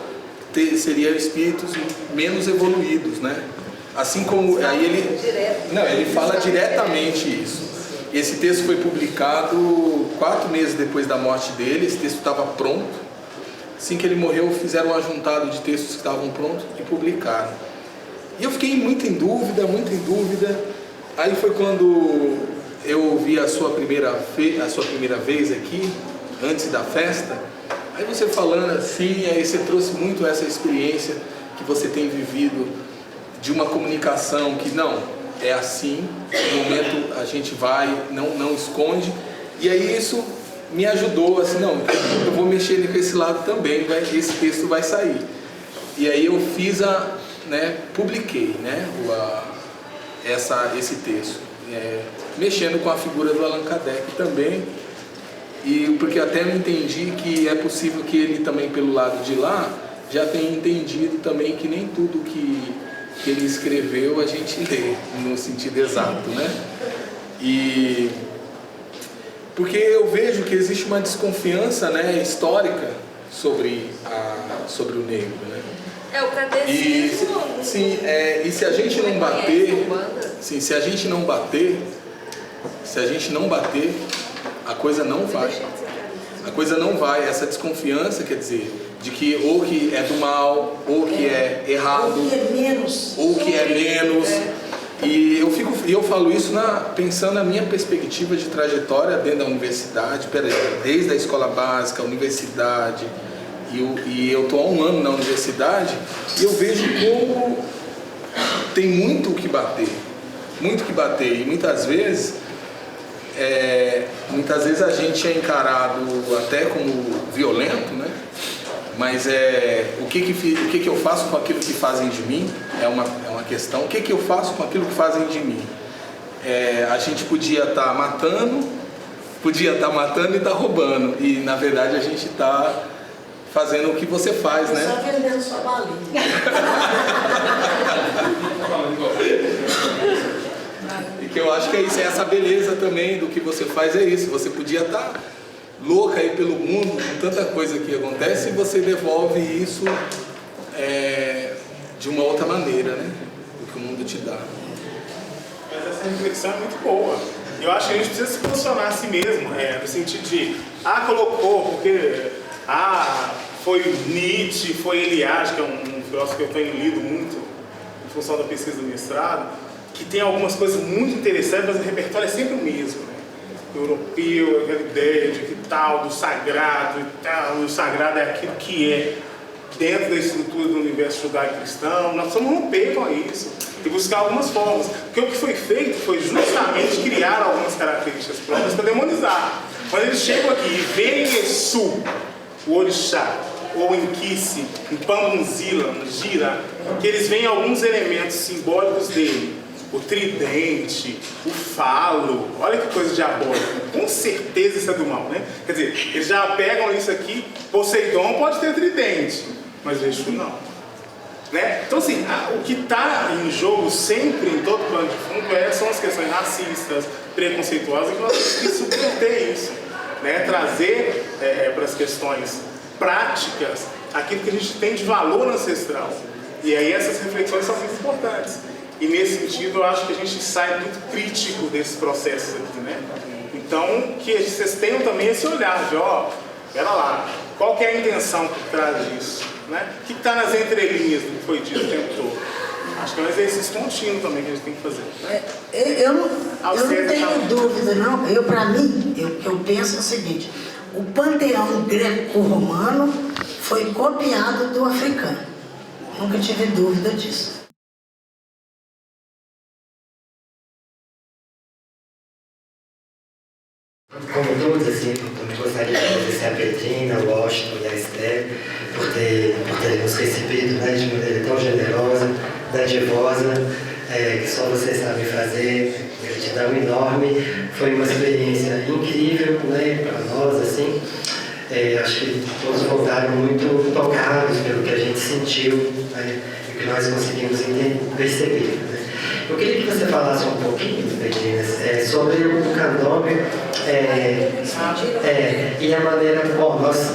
seria espíritos menos evoluídos, né? Assim como aí ele fala diretamente isso. Esse texto foi publicado 4 meses depois da morte dele. Esse texto estava pronto. Assim que ele morreu, fizeram um ajuntado de textos que estavam prontos e publicaram. E eu fiquei muito em dúvida. Aí foi quando eu ouvi a sua primeira vez aqui, antes da festa. Aí você falando assim, aí você trouxe muito essa experiência que você tem vivido de uma comunicação que não é assim, no momento a gente vai, não esconde. E aí isso me ajudou, assim, não, eu vou mexer com esse lado também, esse texto vai sair. E aí eu fiz publiquei, né, esse texto, mexendo com a figura do Allan Kardec também, e porque até eu entendi que é possível que ele também, pelo lado de lá, já tenha entendido também que nem tudo que ele escreveu a gente lê no sentido exato, né? E porque eu vejo que existe uma desconfiança, né, histórica sobre o negro, né? O kardecismo. E se a gente não bater, se a gente não bater, a coisa não vai. A coisa não vai. Essa desconfiança, quer dizer, de que ou que é do mal, ou que é errado, ou que é menos. E eu falo isso pensando na minha perspectiva de trajetória dentro da universidade, desde a escola básica, a universidade, e eu estou há 1 ano na universidade, e eu vejo como tem muito o que bater, e muitas vezes a gente é encarado até como violento, né? Mas o que eu faço com aquilo que fazem de mim é uma questão. O que eu faço com aquilo que fazem de mim? A gente podia estar matando e estar roubando. E na verdade a gente está fazendo o que você faz, né? Só vendendo sua balinha. E que eu acho que é isso, essa beleza também do que você faz é isso. Você podia estar louca aí pelo mundo, com tanta coisa que acontece, e você devolve isso de uma outra maneira, né? Do que o mundo te dá. Mas essa reflexão é muito boa. Eu acho que a gente precisa se posicionar a si mesmo, no sentido de, colocou, porque, foi Nietzsche, foi Eliade, que é um filósofo que eu tenho lido muito, em função da pesquisa do mestrado, que tem algumas coisas muito interessantes, mas o repertório é sempre o mesmo, né? Europeu, aquela ideia de que tal, do sagrado e tal, o sagrado é aquilo que é dentro da estrutura do universo judaico-cristão. Nós precisamos romper com isso e buscar algumas formas, porque o que foi feito foi justamente criar algumas características próprias para demonizar. Quando eles chegam aqui e veem Exu, o orixá, ou em Kisse, em Pambunzila, no Gira, que eles veem alguns elementos simbólicos dele, o tridente, o falo, olha que coisa diabólica, com certeza isso é do mal, né? Quer dizer, eles já pegam isso aqui, Poseidon pode ter tridente, mas Exu não, né? Então assim, o que está em jogo sempre, em todo plano de fundo, são as questões racistas, preconceituosas, que nós temos que subverter isso, né? Trazer para as questões práticas aquilo que a gente tem de valor ancestral, e aí essas reflexões são muito importantes. E nesse sentido, eu acho que a gente sai muito crítico desses processos aqui, né? Então, que vocês tenham também esse olhar de, pera lá, qual que é a intenção por trás disso, né? O que está nas entrelinhas do que foi dito o tempo todo? Acho que é um exercício contínuo também que a gente tem que fazer. Eu não tenho dúvida, não. Para mim, o que eu penso é o seguinte: o panteão greco-romano foi copiado do africano. Nunca tive dúvida disso. Como todos, assim, eu gostaria de agradecer a Petrina, o Washington e a Esther por terem nos recebido, né, de maneira tão generosa, dadivosa, que só vocês sabem fazer. Gratidão enorme. Foi uma experiência incrível, né, para nós, assim. Acho que todos voltaram muito tocados pelo que a gente sentiu, né, e que nós conseguimos perceber. Né. Eu queria que você falasse um pouquinho, Petrina, sobre o candomblé e a maneira como nós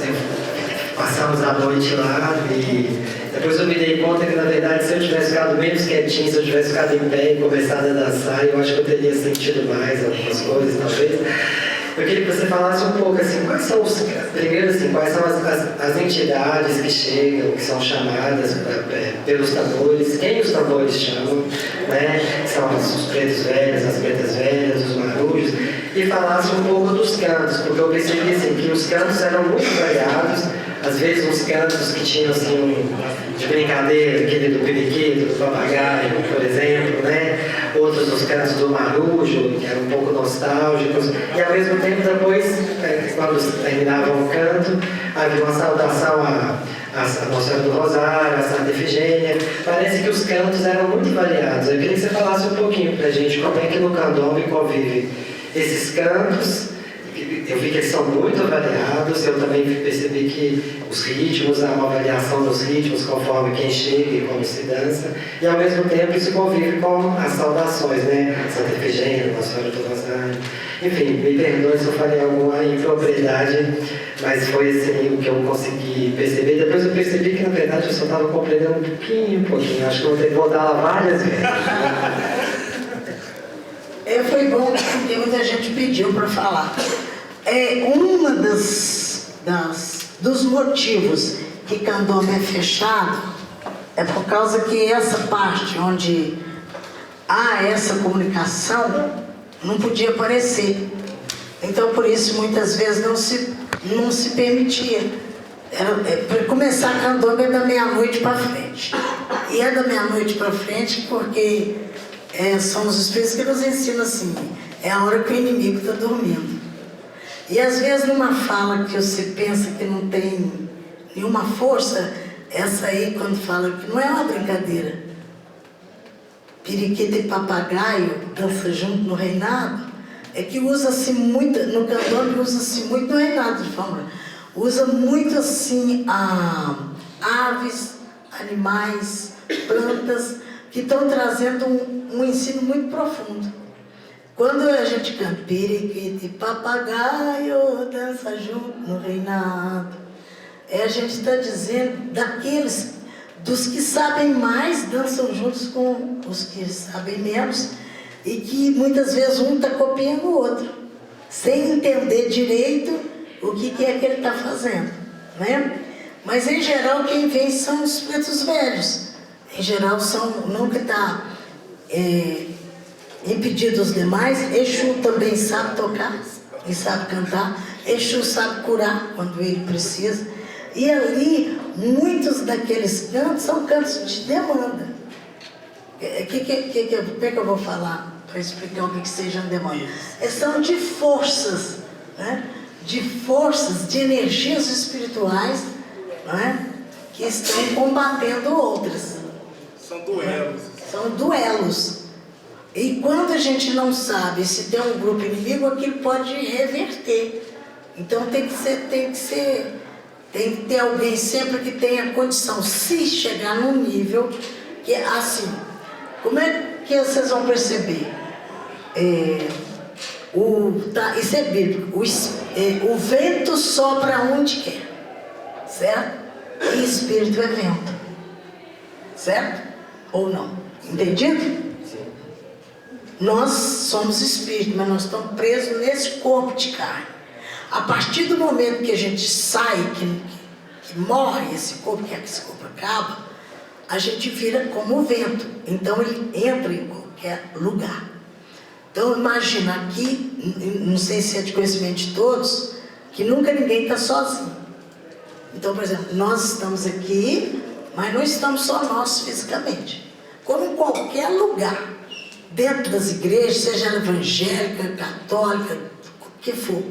passamos a noite lá e depois eu me dei conta que, na verdade, se eu tivesse ficado menos quietinho, se eu tivesse ficado em pé e começado a dançar, eu acho que eu teria sentido mais algumas coisas, talvez. Eu queria que você falasse um pouco, assim, quais são as entidades que chegam, que são chamadas pelos tambores, quem os tambores chamam, né? São os pretos velhos, as pretas velhas, os marujos, e falasse um pouco dos cantos, porque eu percebi, assim, que os cantos eram muito variados, às vezes uns cantos que tinham, assim, de brincadeira, aquele do periquito, do papagaio, por exemplo, né? Outros dos cantos do marujo, que eram um pouco nostálgicos, e ao mesmo tempo depois, quando terminavam o canto, havia uma saudação à Nossa Senhora do Rosário, à Santa Efigênia. Parece que os cantos eram muito variados. Eu queria que você falasse um pouquinho pra gente como é que no candomblé convive esses cantos. Eu vi que eles são muito variados, eu também percebi que os ritmos, há uma variação dos ritmos conforme quem chega e como se dança, e ao mesmo tempo isso convive com as saudações, né? Santa Efigênia, Nossa Senhora do Rosário. Enfim, me perdoe se eu falei alguma impropriedade, mas foi assim o que eu consegui perceber. Depois eu percebi que, na verdade, eu só estava compreendendo um pouquinho. Acho que eu vou ter que voltar lá várias vezes. Foi bom porque muita gente pediu para falar. Uma dos motivos que candomblé é fechado é por causa que essa parte onde há essa comunicação não podia aparecer. Então, por isso, muitas vezes não se permitia. Para começar, candomblé é da meia-noite para frente. E é da meia-noite para frente porque são os espíritos que nos ensinam assim, é a hora que o inimigo está dormindo. E às vezes numa fala que você pensa que não tem nenhuma força, essa aí quando fala que não é uma brincadeira. Periquito e papagaio dança junto no reinado, é que usa-se muito, no candomblé usa-se muito no reinado de forma, usa muito assim aves, animais, plantas, que estão trazendo um ensino muito profundo. Quando a gente canta periquito e papagaio dança junto no reinado, a gente está dizendo dos que sabem mais dançam juntos com os que sabem menos, e que muitas vezes um está copiando o outro, sem entender direito o que é que ele está fazendo, né? Mas em geral quem vem são os pretos velhos. Em geral nunca está impedido os demais. Exu também sabe tocar e sabe cantar. Exu sabe curar quando ele precisa. E ali, muitos daqueles cantos são cantos de demanda. Como é que eu vou falar para explicar o que seja demanda? São de forças, né? De forças, de energias espirituais, né? Que estão combatendo outras. São duelos. São duelos. E quando a gente não sabe se tem um grupo inimigo, aquilo pode reverter. Então tem que ter alguém sempre que tenha condição, se chegar num nível que é assim. Como é que vocês vão perceber? Isso é bíblico. O vento sopra onde quer, certo? E espírito é vento, certo? Ou não? Entendido? Sim. Nós somos espírito, mas nós estamos presos nesse corpo de carne. A partir do momento que a gente sai, que morre esse corpo, que esse corpo acaba, a gente vira como o vento. Então ele entra em qualquer lugar. Então imagina aqui, não sei se é de conhecimento de todos, que nunca ninguém está sozinho. Então, por exemplo, nós estamos aqui, mas não estamos só nós fisicamente. Como em qualquer lugar, dentro das igrejas, seja ela evangélica, católica, o que for.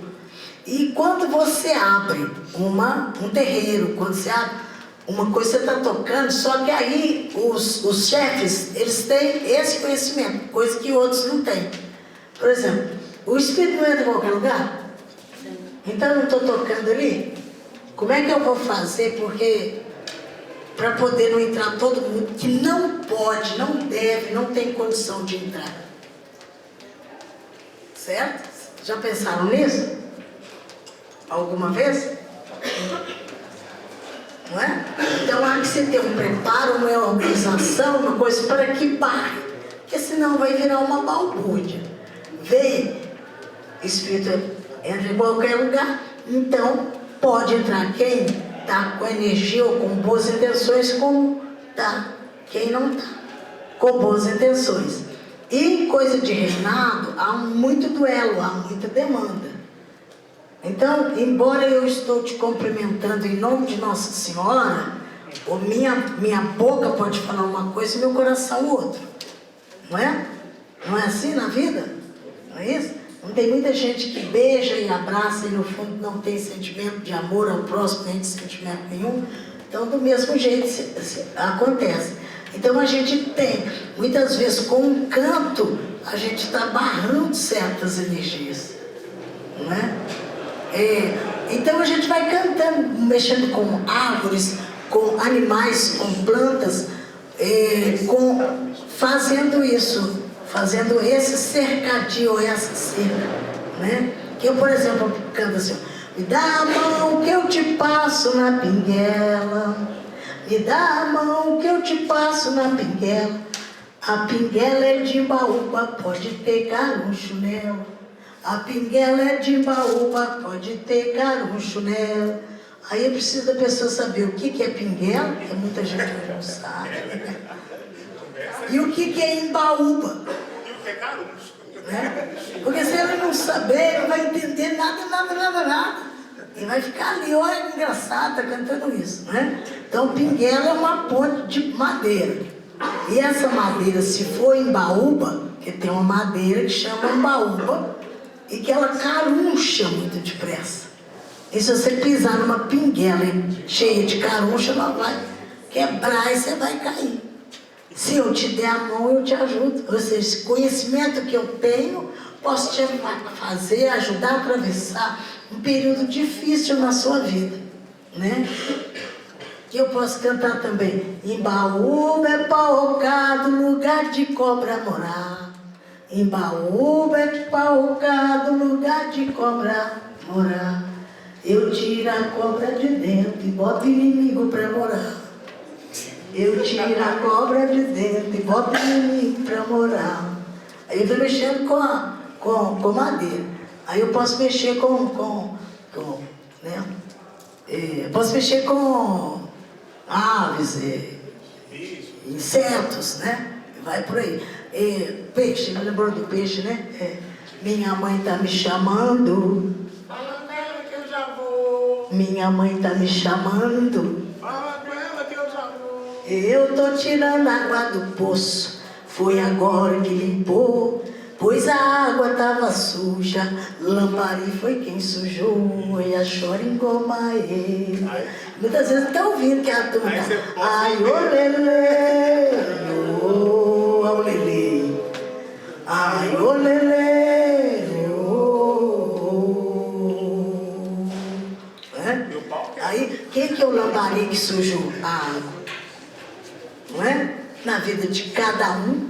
E quando você abre um terreiro, quando você abre uma coisa, você está tocando, só que aí os chefes, eles têm esse conhecimento, coisa que outros não têm. Por exemplo, o espírito não entra em qualquer lugar? Então eu não estou tocando ali? Como é que eu vou fazer? Porque para poder não entrar todo mundo que não pode, não deve, não tem condição de entrar. Certo? Já pensaram nisso? Alguma vez? Não é? Então há que você ter um preparo, uma organização, uma coisa para que pare. Porque senão vai virar uma balbúrdia. Vem, espírito entra em qualquer lugar, então pode entrar quem está com energia ou com boas intenções, como está quem não está com boas intenções. E coisa de reinado, há muito duelo, há muita demanda. Então, embora eu estou te cumprimentando em nome de Nossa Senhora, minha boca pode falar uma coisa e meu coração outra. Não é? Não é assim na vida? Não é isso? Não tem muita gente que beija e abraça e no fundo não tem sentimento de amor ao próximo, nem de sentimento nenhum. Então, do mesmo jeito acontece. Então, a gente tem, muitas vezes com um canto, a gente está barrando certas energias. Não é? Então, a gente vai cantando, mexendo com árvores, com animais, com plantas, fazendo isso. Fazendo esse cercadinho, essa cerca, né? Que eu, por exemplo, canto assim: me dá a mão que eu te passo na pinguela, me dá a mão que eu te passo na pinguela, a pinguela é de Imbaúba, pode ter caruncho nela, a pinguela é de Imbaúba, pode ter caruncho nela. Aí eu preciso da pessoa saber o que é pinguela, porque muita gente não sabe, né? E o que é Imbaúba? E o que é caruncho? Né? Porque se ele não saber, não vai entender nada. E vai ficar ali, olha que engraçado, tá cantando isso, né? Então, pinguela é uma ponte de madeira. E essa madeira, se for Imbaúba, que tem uma madeira que chama Imbaúba, e que ela caruncha muito depressa. E se você pisar numa pinguela cheia de caruncha, ela vai quebrar e você vai cair. Se eu te der a mão, eu te ajudo. Ou seja, esse conhecimento que eu tenho, posso te fazer, ajudar a atravessar um período difícil na sua vida, né? Que eu posso cantar também. Imbaúba é paocado, lugar de cobra morar. Imbaúba é paocado, lugar de cobra morar. Eu tiro a cobra de dentro e boto inimigo pra morar. Eu tiro a cobra de dentro e boto inimigo pra morar. Aí eu estou mexendo com madeira. Aí eu posso mexer né? Posso mexer com aves, insetos, né? Vai por aí. Peixe, me lembrou do peixe, né? Minha mãe tá me chamando. Fala nela que eu já vou. Minha mãe tá me chamando. Fala com ela que eu já vou. Eu tô tirando água do poço. Foi agora que limpou, pois a água tava suja. Lambari foi quem sujou. E a choringomaê. Muitas vezes tá ouvindo que a turma ai, ô lelê, ô lelê, ai, ô lelê, ô. Aí, quem que é o lambari que sujou a água? Não é? Na vida de cada um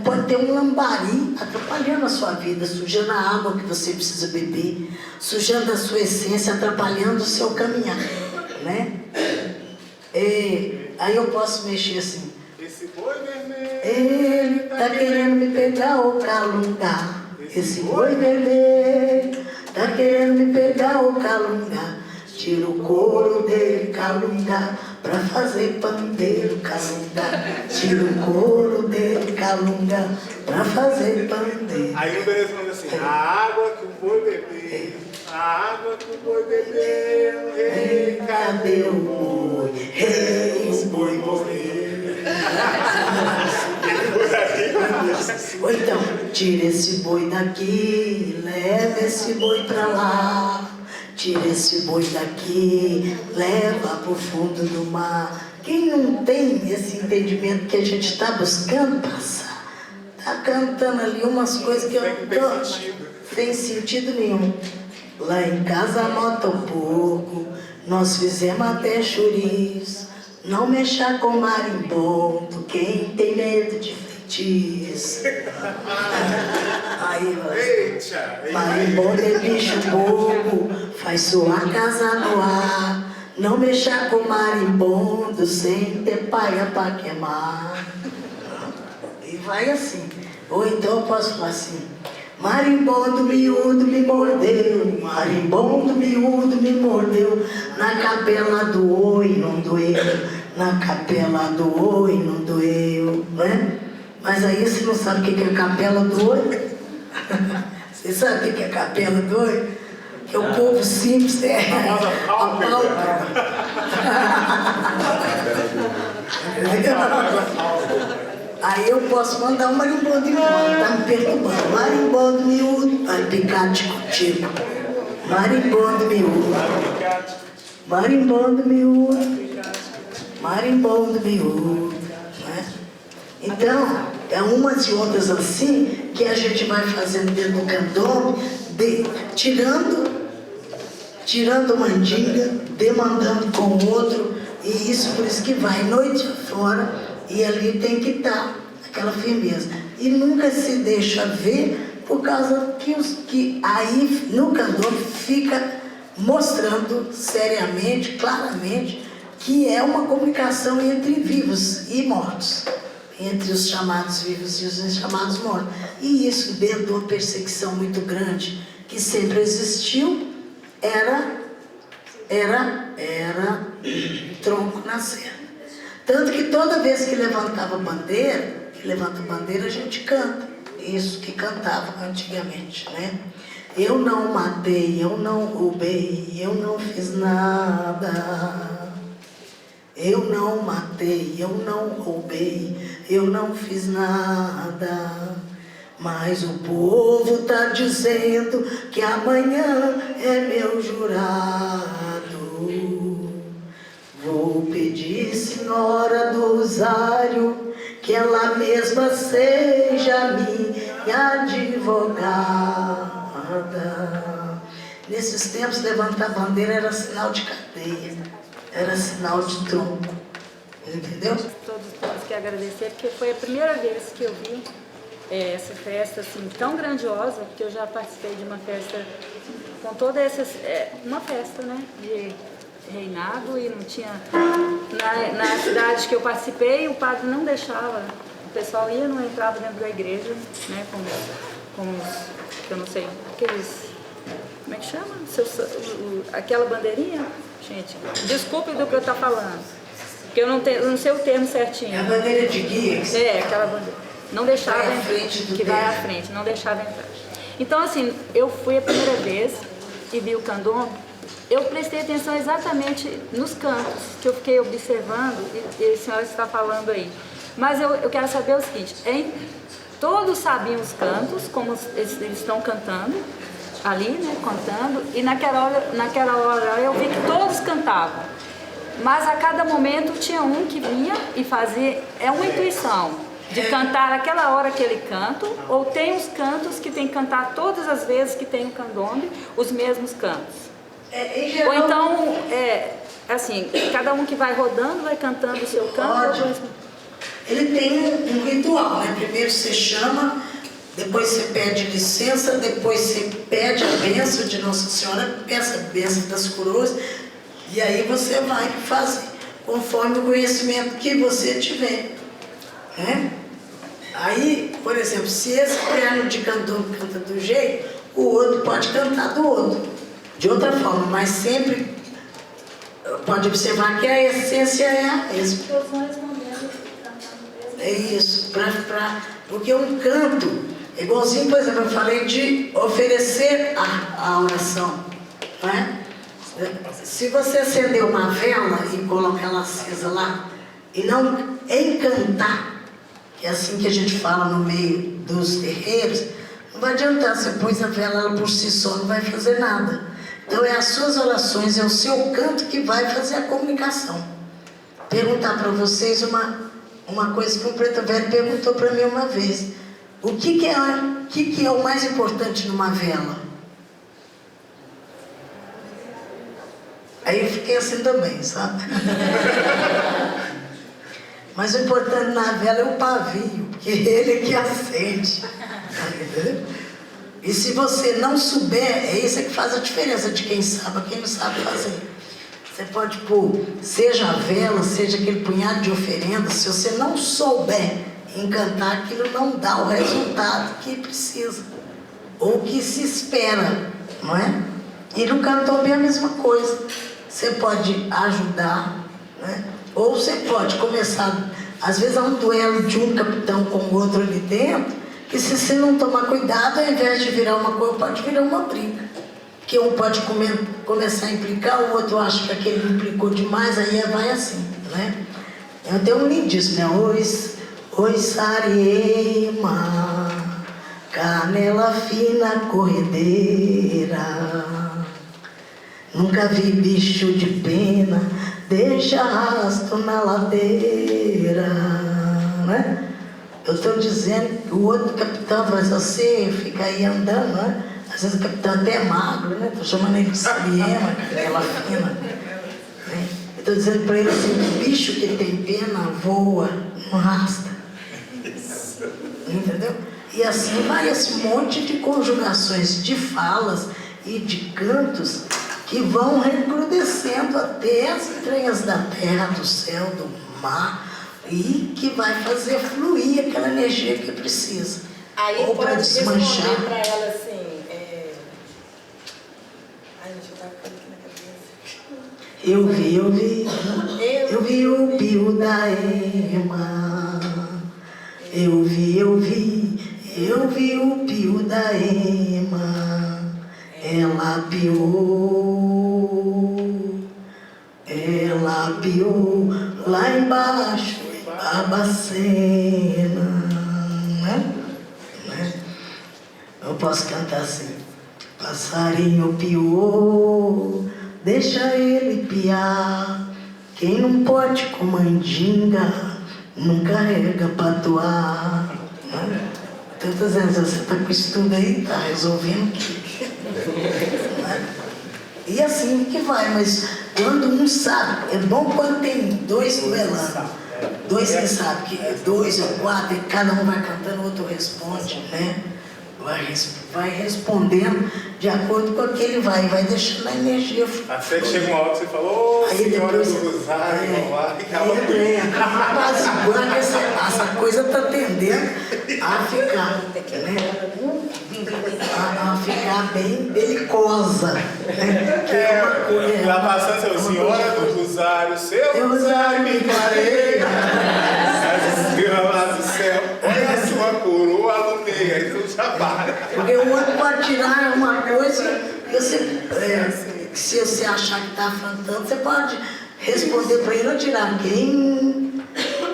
pode ter um lambari atrapalhando a sua vida, sujando a água que você precisa beber, sujando a sua essência, atrapalhando o seu caminhar, né? Aí eu posso mexer assim. Esse boi vermelho. Ele tá querendo me pegar ou calungar. Esse boi vermelho tá querendo me pegar ou calungar. Tira o couro dele, calungar. pra fazer pandeiro calunga. Tira o couro dele calunga pra fazer pandeiro. Aí o bebê responde assim, a água que o boi bebeu, a água que o boi bebeu, rei, Cadê o boi? Rei, o boi morreu. Ou então, tira esse boi daqui, leva esse boi pra lá. Tira esse boi daqui, leva pro fundo do mar. Quem não tem esse entendimento que a gente está buscando passar, tá cantando ali umas coisas que eu não tô, tem sentido nenhum. Lá em casa mota o porco, nós fizemos até chouriço. Não mexer com marimbondo, quem tem medo de feitiço. Aí, marimbondo é bicho bobo, faz sua casa no ar. Não mexer com marimbondo sem ter paia pra queimar. E vai assim. Ou então eu posso falar assim: marimbondo miúdo me mordeu, marimbondo miúdo me mordeu, na capela do oi não doeu, na capela do oi não doeu, né? Mas aí você não sabe o que é a capela do oi? Você sabe o que é a capela do oi? Que o povo simples é a pálpebra. Aí eu posso mandar um marimbondo embora, tá me perturbando. Marimbondo miúdo, vai picar de contigo. Marimbondo miúdo. Marimbondo miúdo. Marimbondo miúdo. Né? Então, é umas e outras assim que a gente vai fazendo dentro do candomblé, tirando mandinga, demandando com o outro, e isso por isso que vai noite fora, e ali tem que estar aquela firmeza. E nunca se deixa ver, por causa que aí no candomblé fica mostrando seriamente, claramente, que é uma comunicação entre vivos e mortos, entre os chamados vivos e os chamados mortos. E isso, dentro de uma perseguição muito grande, que sempre existiu, era tronco na serra. Tanto que toda vez que levantava bandeira, a gente canta. Isso que cantava antigamente, né? Eu não matei, eu não roubei, eu não fiz nada. Eu não matei, eu não roubei, eu não fiz nada. Mas o povo tá dizendo que amanhã é meu jurado. Vou pedir, Senhora do Rosário, que ela mesma seja minha advogada. Nesses tempos, levantar bandeira era sinal de cadeia, era sinal de tronco, entendeu? Todos que agradecer, porque foi a primeira vez que eu vi essa festa assim tão grandiosa, porque eu já participei de uma festa com todas essas, uma festa, né, de reinado, e não tinha, na cidade que eu participei, o padre não deixava, o pessoal ia, não entrava dentro da igreja, né, com eu não sei, aqueles, como é que chama? Aquela bandeirinha, gente, desculpe do que eu estou falando, porque eu não sei o termo certinho. É a bandeira de guia? Aquela bandeira. Não deixava que vai à frente, não deixava entrar. Então, assim, eu fui a primeira vez e vi o candomblé, eu prestei atenção exatamente nos cantos que eu fiquei observando, e a senhora está falando aí. Mas eu quero saber o seguinte, todos sabiam os cantos, como eles estão cantando, ali, né, cantando, e naquela hora eu vi que todos cantavam. Mas a cada momento tinha um que vinha e fazia, uma intuição de cantar aquela hora aquele canto, ou tem os cantos que tem que cantar todas as vezes que tem o candomblé, os mesmos cantos. Ou então, assim, cada um que vai rodando, vai cantando o seu canto. Ele tem um ritual, né? Primeiro você chama, depois você pede licença, depois você pede a bênção de Nossa Senhora, peça a bênção das coroas, e aí você vai fazer, conforme o conhecimento que você tiver. Aí, por exemplo, se esse perno de cantor canta do jeito, o outro pode cantar do outro, de outra forma, mas sempre pode observar que a essência é a mesma. É isso, porque um canto, igualzinho, por exemplo, eu falei de oferecer a oração, não é? Se você acender uma vela e colocar ela acesa lá, e não encantar, que é assim que a gente fala no meio dos terreiros, não vai adiantar, você pôs a vela ela por si só, não vai fazer nada. Então é as suas orações, é o seu canto que vai fazer a comunicação. Perguntar para vocês uma coisa que um preto velho perguntou para mim uma vez. O que é o mais importante numa vela? Aí eu fiquei assim também, sabe? Mas o importante na vela é o pavio, porque ele é que acende. E se você não souber, é isso que faz a diferença de quem sabe, quem não sabe fazer. Você pode pôr, seja a vela, seja aquele punhado de oferenda, se você não souber encantar, aquilo não dá o resultado que precisa, ou que se espera, não é? E no candomblé é a mesma coisa. Você pode ajudar, né? Ou você pode começar, às vezes há um duelo de um capitão com o outro ali dentro, que se você não tomar cuidado, ao invés de virar uma coisa, pode virar uma briga. Que um pode começar a implicar, o outro acha que aquele implicou demais, aí vai assim, né? Eu tenho um lindíssimo, né? Oi Sariema, canela fina corredeira, nunca vi bicho de pena, deixa rastro na ladeira, né? Eu estou dizendo que o outro capitão faz assim, fica aí andando, né? Às vezes o capitão até é magro, né? Estou chamando ele de Sariema, canela fina. Né? Estou dizendo para ele assim, o bicho que tem pena voa, não rasta. Entendeu? E assim vai esse monte de conjugações de falas e de cantos que vão recrudescendo até as entranhas da terra, do céu, do mar, e que vai fazer fluir aquela energia que precisa. Aí ou para pode desmanchar. responder para ela assim, ai, gente, eu tava ficando aqui na cabeça. Eu vi o pio da Ema. Eu vi o pio da Ema. Ela piou lá embaixo, a Barbacena. Né? Eu posso cantar assim. Passarinho piou, deixa ele piar. Quem não pode com mandinga, não carrega patuá. Né? Então, estou dizendo, você está com estudo aí, está resolvendo tudo. Né? E assim que vai, mas quando um sabe, é bom quando tem dois duelando. Dois que sabem, que é dois ou quatro, e cada um vai cantando, o outro responde, né? Vai respondendo de acordo com aquele vai deixando a energia. Até que chega uma hora que você falou, ô senhora do Rosário, essa coisa está tendendo a ficar, né? A ficar bem belicosa, né? Que é uma coisa. Lá passando, seu senhora do Rosário, seu Rosário me clareia. As estrelas lá do céu, olha a sua coroa, aluneia, aí tu já para. Porque o outro pode tirar uma coisa, você, se você achar que está afrontando, você pode responder para ele ou tirar.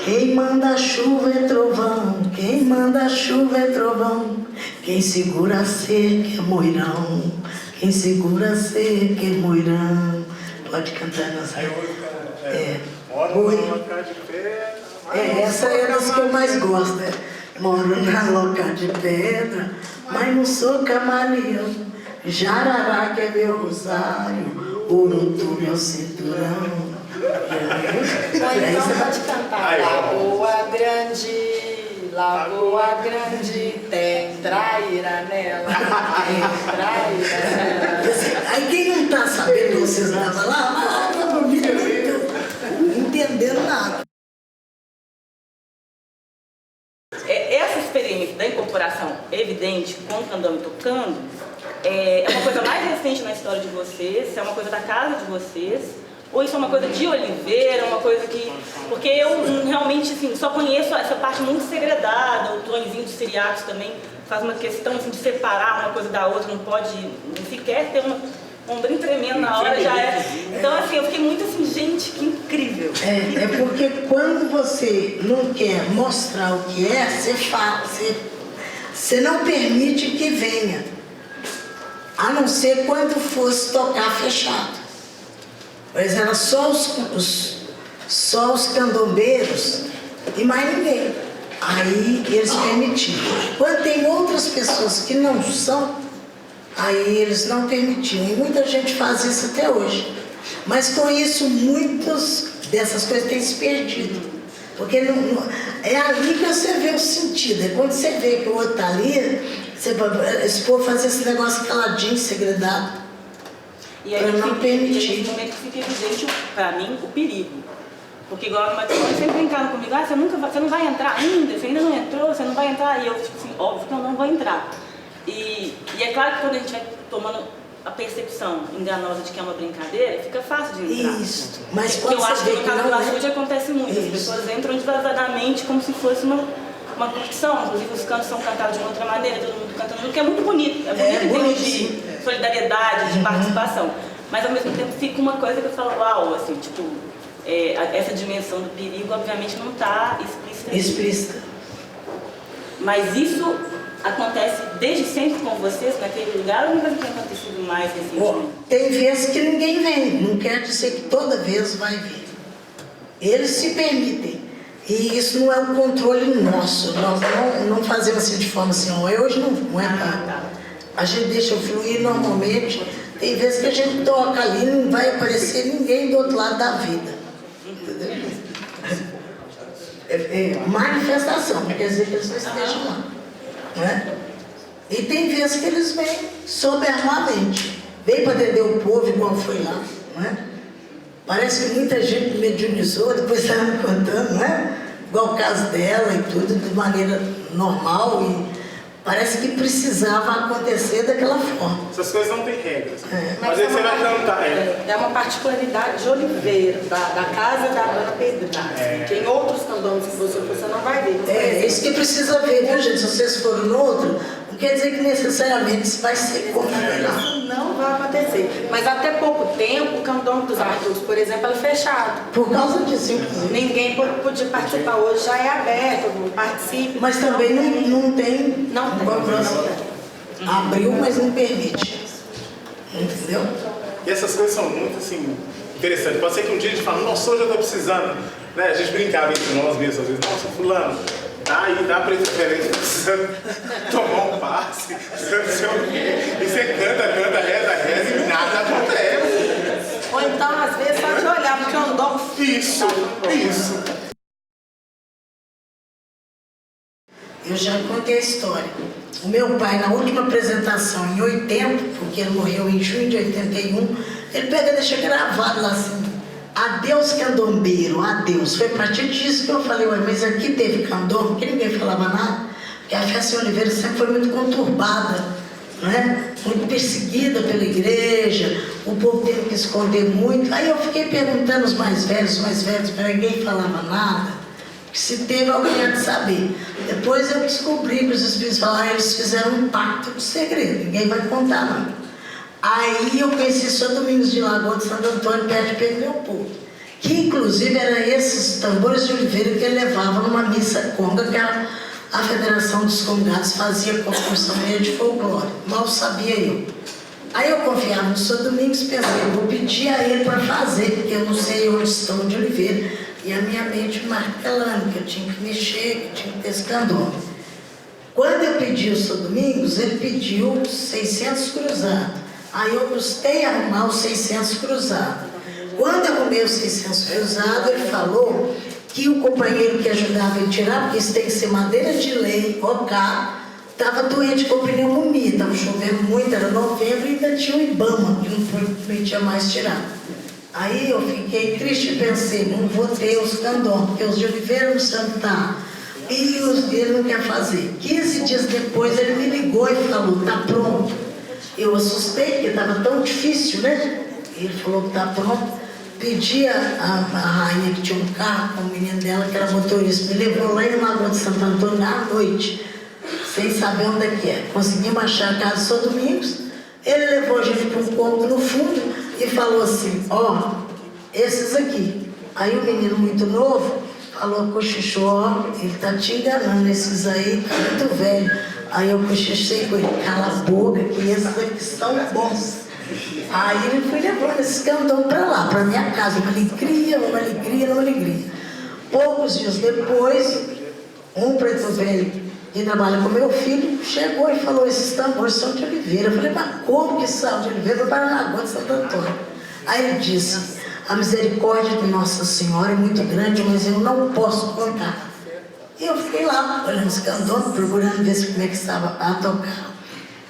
Quem manda chuva é trovão, quem manda chuva é trovão, quem segura a seca é moirão, quem segura a seca é moirão. Pode cantar nessa. Essa é das que eu mais gosto. Né? Moro na loca de pedra, mas não sou camaleão. Jarará que é meu rosário, Urutu meu cinturão. Então pode cantar. Lagoa Grande, tem traíra nela, tem traíra nela. Aí quem não está sabendo, vocês estavam lá, não entendendo nada. Essa experiência da incorporação evidente com o candomblé tocando é uma coisa mais recente na história de vocês, é uma coisa da casa de vocês, Ou isso é uma coisa de Oliveira, uma coisa que... Porque eu realmente, assim, só conheço essa parte muito segredada, o Tonzinho de Siriacos também faz uma questão assim, de separar uma coisa da outra, não pode sequer ter um brim tremendo na hora, já é. Então, assim, eu fiquei muito assim, gente, que incrível. É porque quando você não quer mostrar o que é, você fala, você não permite que venha. A não ser quando fosse tocar fechado. Mas era só os candombeiros e mais ninguém. Aí eles permitiam. Quando tem outras pessoas que não são, aí eles não permitiam. E muita gente faz isso até hoje. Mas com isso, muitas dessas coisas têm se perdido. Porque é ali que você vê o sentido. É quando você vê que o outro está ali, esse povo fazer esse negócio caladinho, segredado. E aí, não permitir. Nesse momento fica evidente, para mim, o perigo. Porque igual a Matheus sempre brincaram comigo, você não vai entrar ainda, você ainda não entrou, você não vai entrar. E eu, tipo assim, óbvio que eu não vou entrar. E é claro que quando a gente vai tomando a percepção enganosa de que é uma brincadeira, fica fácil de entrar. Isso. Mas porque eu acho que no caso do açude acontece muito. As pessoas entram desvasadamente como se fosse uma curtição. Inclusive os cantos são cantados de uma outra maneira, todo mundo cantando junto, que é muito bonito. É bonito em termos de solidariedade, de participação. Mas ao mesmo tempo fica uma coisa que eu falo, uau, assim, tipo, essa dimensão do perigo obviamente não está explícita. Mas isso acontece desde sempre com vocês, naquele lugar, ou uma coisa que tem acontecido mais recentemente? Tem vezes que ninguém vem, não quer dizer que toda vez vai vir. Eles se permitem. E isso não é um controle nosso. Nós não fazemos assim de forma assim, hoje não é tá. A gente deixa fluir normalmente. Tem vezes que a gente toca ali, não vai aparecer ninguém do outro lado da vida. Entendeu? Manifestação, não quer dizer que eles não estejam lá. Não é? E tem vezes que eles vêm soberbamente. Vem para atender o povo igual foi lá. Não é? Parece que muita gente mediunizou, depois estava me contando, não é? Igual o caso dela e tudo, de maneira normal. E parece que precisava acontecer daquela forma. Essas coisas não têm regras. Mas aí você vai cantar. É uma particularidade de Oliveira, da casa da Dona Pedrinha. Tem outros candomblés que você não vai ver. É isso que precisa ver, viu, gente? Se vocês forem no outro, não quer dizer que necessariamente isso vai ser como lá. Não vai acontecer. Mas até pouco tempo, o candomblé dos Artus, por exemplo, é fechado. Por causa disso, inclusive. Ninguém podia participar. Hoje já é aberto, participe. Mas também não tem. Não tem. Abriu, mas não permite. Entendeu? E essas coisas são muito assim, interessantes. Pode ser que um dia a gente fale, nossa, hoje eu estou precisando. Né? A gente brincava entre nós mesmos, às vezes, nossa, fulano, tá aí, dá preferência, precisando tomar um passe, precisando ser o quê? E você canta, reza e nada acontece. Ou então, às vezes, só de olhar, porque eu não Isso. Eu já contei a história. O meu pai, na última apresentação, em 80, porque ele morreu em junho de 81, ele pega e deixa gravado lá assim, adeus candombeiro, adeus. Foi a partir disso que eu falei, ué, mas aqui teve candombe, porque ninguém falava nada, porque a festa em Oliveira sempre foi muito conturbada, né? Muito perseguida pela igreja, o povo teve que esconder muito. Aí eu fiquei perguntando os mais velhos, para ninguém falava nada. Se teve, alguém há de saber. Depois eu descobri que os espíritos falaram, eles fizeram um pacto de segredo, ninguém vai contar não. Aí eu conheci São Domingos de Lagoa de Santo Antônio, perto de Pedro Leopoldo, que inclusive eram esses tambores de Oliveira que ele levava numa missa conga que a Federação dos Congados fazia com a Comissão de Folclore. Mal sabia eu. Aí eu confiava no São Domingos e pensei, eu vou pedir a ele para fazer, porque eu não sei onde estão de Oliveira. E a minha mente martelando, que eu tinha que mexer, que tinha que ter esse candomblé. Quando eu pedi o São Domingos, ele pediu 600 cruzados. Aí eu custei arrumar os 600 cruzados. Quando eu arrumei os 600 cruzados, ele falou que o companheiro que ajudava ele a tirar, porque isso tem que ser madeira de lei, caro, estava doente com pneumonia, estava chovendo muito, era novembro e ainda tinha o IBAMA, que não permitia mais tirar. Aí eu fiquei triste e pensei, não vou ter os candomblés, porque os de Oliveira não sabem estar. E os dele não quer fazer. 15 dias depois ele me ligou e falou, tá pronto. Eu assustei, porque estava tão difícil, né? Ele falou que tá pronto. pedi a rainha que tinha um carro com o menino dela, que era motorista, me levou lá em Lagoa de Santo Antônio à noite, sem saber onde é que é. Conseguimos achar a casa só domingos. Ele levou a gente para um cômodo no fundo e falou assim, ó, esses aqui. Aí o menino muito novo falou, cochichou, ó, ele tá te enganando, esses aí tá muito velho. Aí eu cochichei com ele, cala a boca, que esses aqui são bons. Aí ele foi levando esses cantões para lá, para minha casa, uma alegria, uma alegria, uma alegria. Poucos dias depois, um preto velho que trabalha com meu filho chegou e falou, esses tambores são de Oliveira. Eu falei, mas como que são de Oliveira? Para Lagoa de Santo Antônio. Aí ele disse, a misericórdia de Nossa Senhora é muito grande, mas eu não posso contar. E eu fiquei lá, olhando os cantores, procurando ver como é que estava a tocar.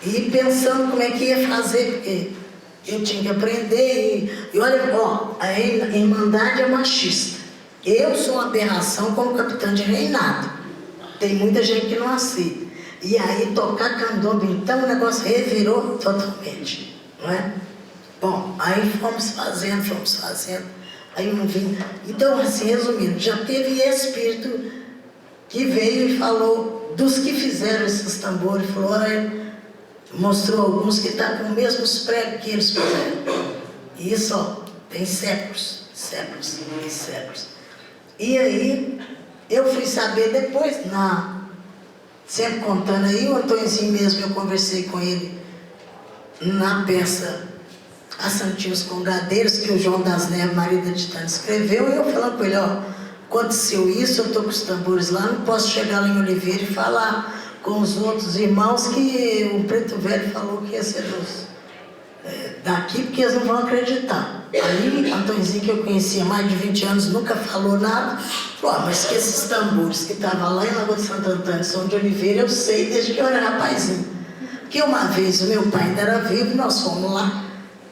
E pensando como é que ia fazer, porque eu tinha que aprender. E olha, ó, a Irmandade é machista. Eu sou uma aberração como capitã de reinado. Tem muita gente que não aceita. E aí tocar candomblé, então o negócio revirou totalmente, não é? Bom, aí fomos fazendo, aí não vim. Então, assim, resumindo, já teve espírito que veio e falou dos que fizeram esses tambores, falou, olha, mostrou alguns que estão com os mesmos pregos que eles fizeram. E isso, ó, tem séculos. E aí, eu fui saber depois, sempre contando aí, o Antôniozinho mesmo, eu conversei com ele na peça A Santinhos Congadeiros, que o João das Neves, marido de Tânia, escreveu, e eu falando com ele, ó, aconteceu isso, eu estou com os tambores lá, não posso chegar lá em Oliveira e falar com os outros irmãos que o preto velho falou que ia ser daqui, porque eles não vão acreditar. Aí, Antôniozinho, que eu conhecia há mais de 20 anos, nunca falou nada, falou, mas que esses tambores que estavam lá em Lagoa de Santo Antônio são de Oliveira, eu sei desde que eu era rapazinho. Porque uma vez o meu pai ainda era vivo, nós fomos lá,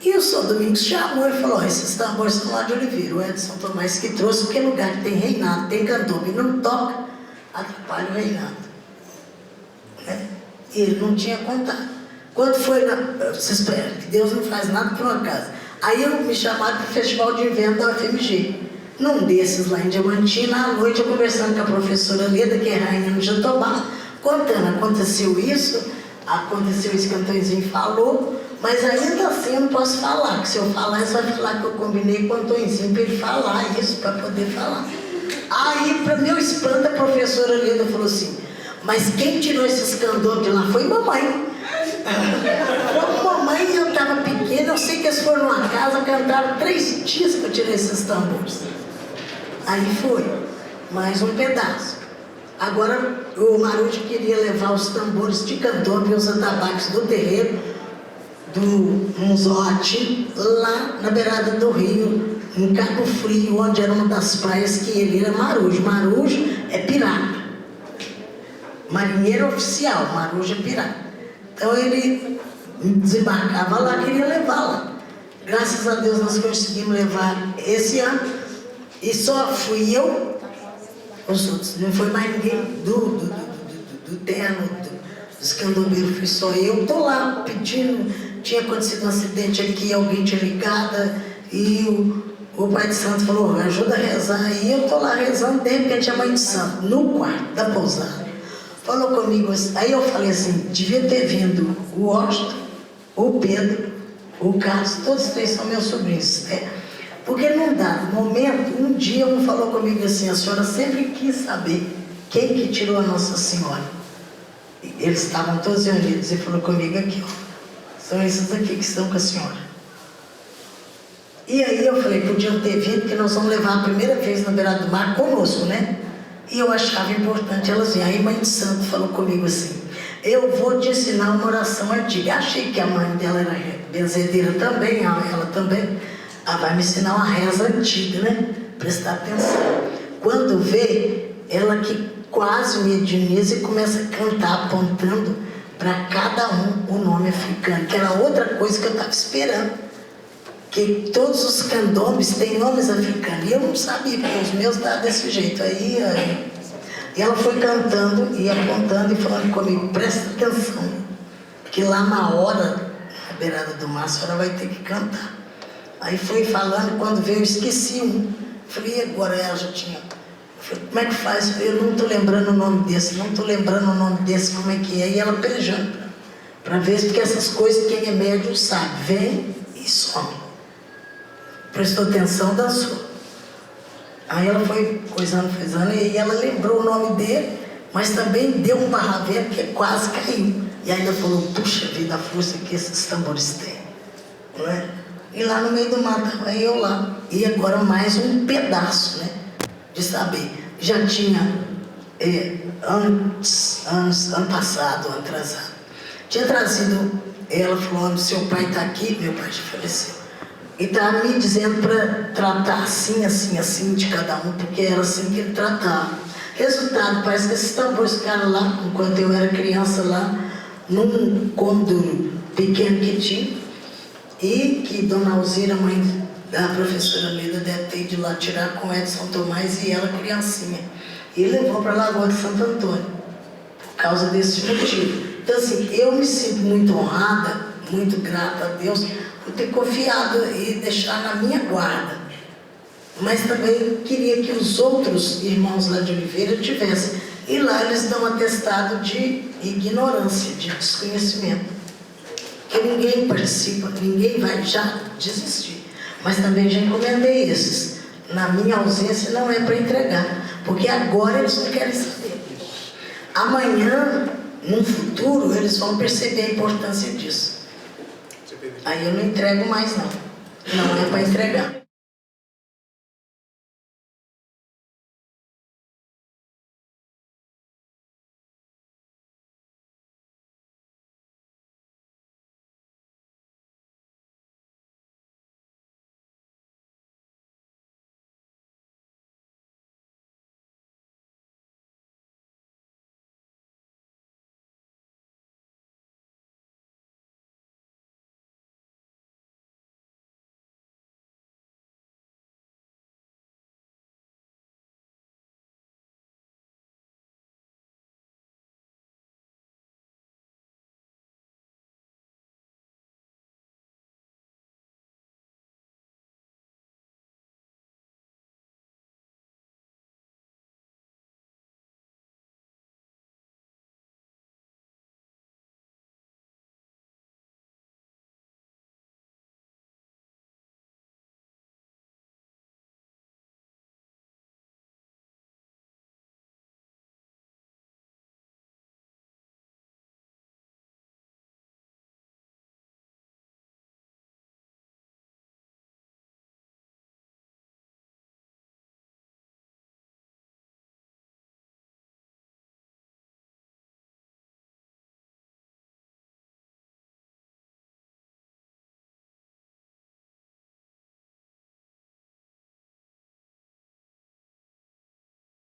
e o Sr. Domingos chamou e falou, esses tambores são lá de Oliveira, o Edson Tomás que trouxe, porque lugar que tem reinado, tem candomblé, não toca, atrapalha o reinado. Né? E ele não tinha contado. Quando foi você espera, que Deus não faz nada por uma casa. Aí eu me chamaram para o Festival de Inverno da UFMG. Num desses lá em Diamantina, à noite eu conversando com a professora Leda, que é rainha no Jatobá, contando, aconteceu isso que o Antôniozinho falou, mas ainda assim eu não posso falar, que se eu falar, você vai falar que eu combinei com o Antôniozinho para ele falar isso, para poder falar. Aí, para meu espanto, a professora Leda falou assim, mas quem tirou esses candomblé de lá foi mamãe. Quando mamãe eu estava pequena, eu sei que eles foram numa casa, cantaram 3 dias que eu tirei esses tambores. Aí foi, mais um pedaço. Agora o Marujo queria levar os tambores de candomblé e os atabaques do terreiro, do Munzote, lá na beirada do rio, em Cabo Frio, onde era uma das praias que ele era Marujo. Marujo é pirata. Marinheiro oficial, Marujo é pirata. Então ele desembarcava lá, queria levar lá. Graças a Deus nós conseguimos levar esse ano. E só fui eu, os outros, não foi mais ninguém do terno, dos candombeiros, fui só eu. Estou lá pedindo, tinha acontecido um acidente aqui, alguém tinha ligado, e o pai de santo falou, ajuda a rezar. E eu estou lá rezando, de repente a mãe de santo, no quarto da pousada, falou comigo assim, aí eu falei assim, devia ter vindo o Washington, o Pedro, o Carlos, todos 3 são meus sobrinhos, né? Porque num dado momento, um dia um falou comigo assim, a senhora sempre quis saber quem que tirou a Nossa Senhora. Eles estavam todos reunidos e falou comigo aqui, ó, são esses aqui que estão com a senhora. E aí eu falei, podiam ter vindo, porque nós vamos levar a primeira vez na beirada do mar conosco, né? E eu achava importante elas virem. Aí mãe de santo falou comigo assim, eu vou te ensinar uma oração antiga. Achei que a mãe dela era benzedeira também, ela também. Ela vai me ensinar uma reza antiga, né? Prestar atenção. Quando vê, ela que quase medianiza e começa a cantar, apontando para cada um o nome africano, que era outra coisa que eu estava esperando. Que todos os candombes têm nomes africanos. E eu não sabia, porque os meus estavam desse jeito. Aí ela foi cantando e apontando e falando comigo, presta atenção, que lá na hora, na beirada do mar, a senhora vai ter que cantar. Aí fui falando, quando veio eu esqueci um. Falei, e agora ela já tinha. Falei, como é que faz? Eu falei, eu não estou lembrando o nome desse, não estou lembrando o nome desse, como é que é? E ela pelejando para ver, porque essas coisas quem é médium sabe, vem e some. Prestou atenção, dançou. Aí ela foi coisando, e aí ela lembrou o nome dele, mas também deu um barravento que quase caiu. E ainda falou, puxa vida, a força que esses tambores têm. Não é? E lá no meio do mato, aí eu lá. E agora mais um pedaço, né? De saber. Já tinha, ano passado, ano atrasado, tinha trazido, ela falou, seu pai está aqui, meu pai já faleceu. E estava me dizendo para tratar assim, assim, assim de cada um, porque era assim que ele tratava. Resultado, parece que esses tambores ficaram lá, enquanto eu era criança lá, num cômodo pequeno que tinha, e que Dona Alzira, mãe da professora Leda, deve ter ido lá tirar com Edson Tomás e ela criancinha. E levou para a Lagoa de Santo Antônio, por causa desse motivo. Então assim, eu me sinto muito honrada, muito grata a Deus, por ter confiado e deixar na minha guarda. Mas também queria que os outros irmãos lá de Oliveira tivessem. E lá eles dão atestado de ignorância, de desconhecimento. Porque ninguém participa, ninguém vai já desistir. Mas também já encomendei esses. Na minha ausência não é para entregar, porque agora eles não querem saber. Amanhã, no futuro, eles vão perceber a importância disso. Aí eu não entrego mais não. Não é para entregar.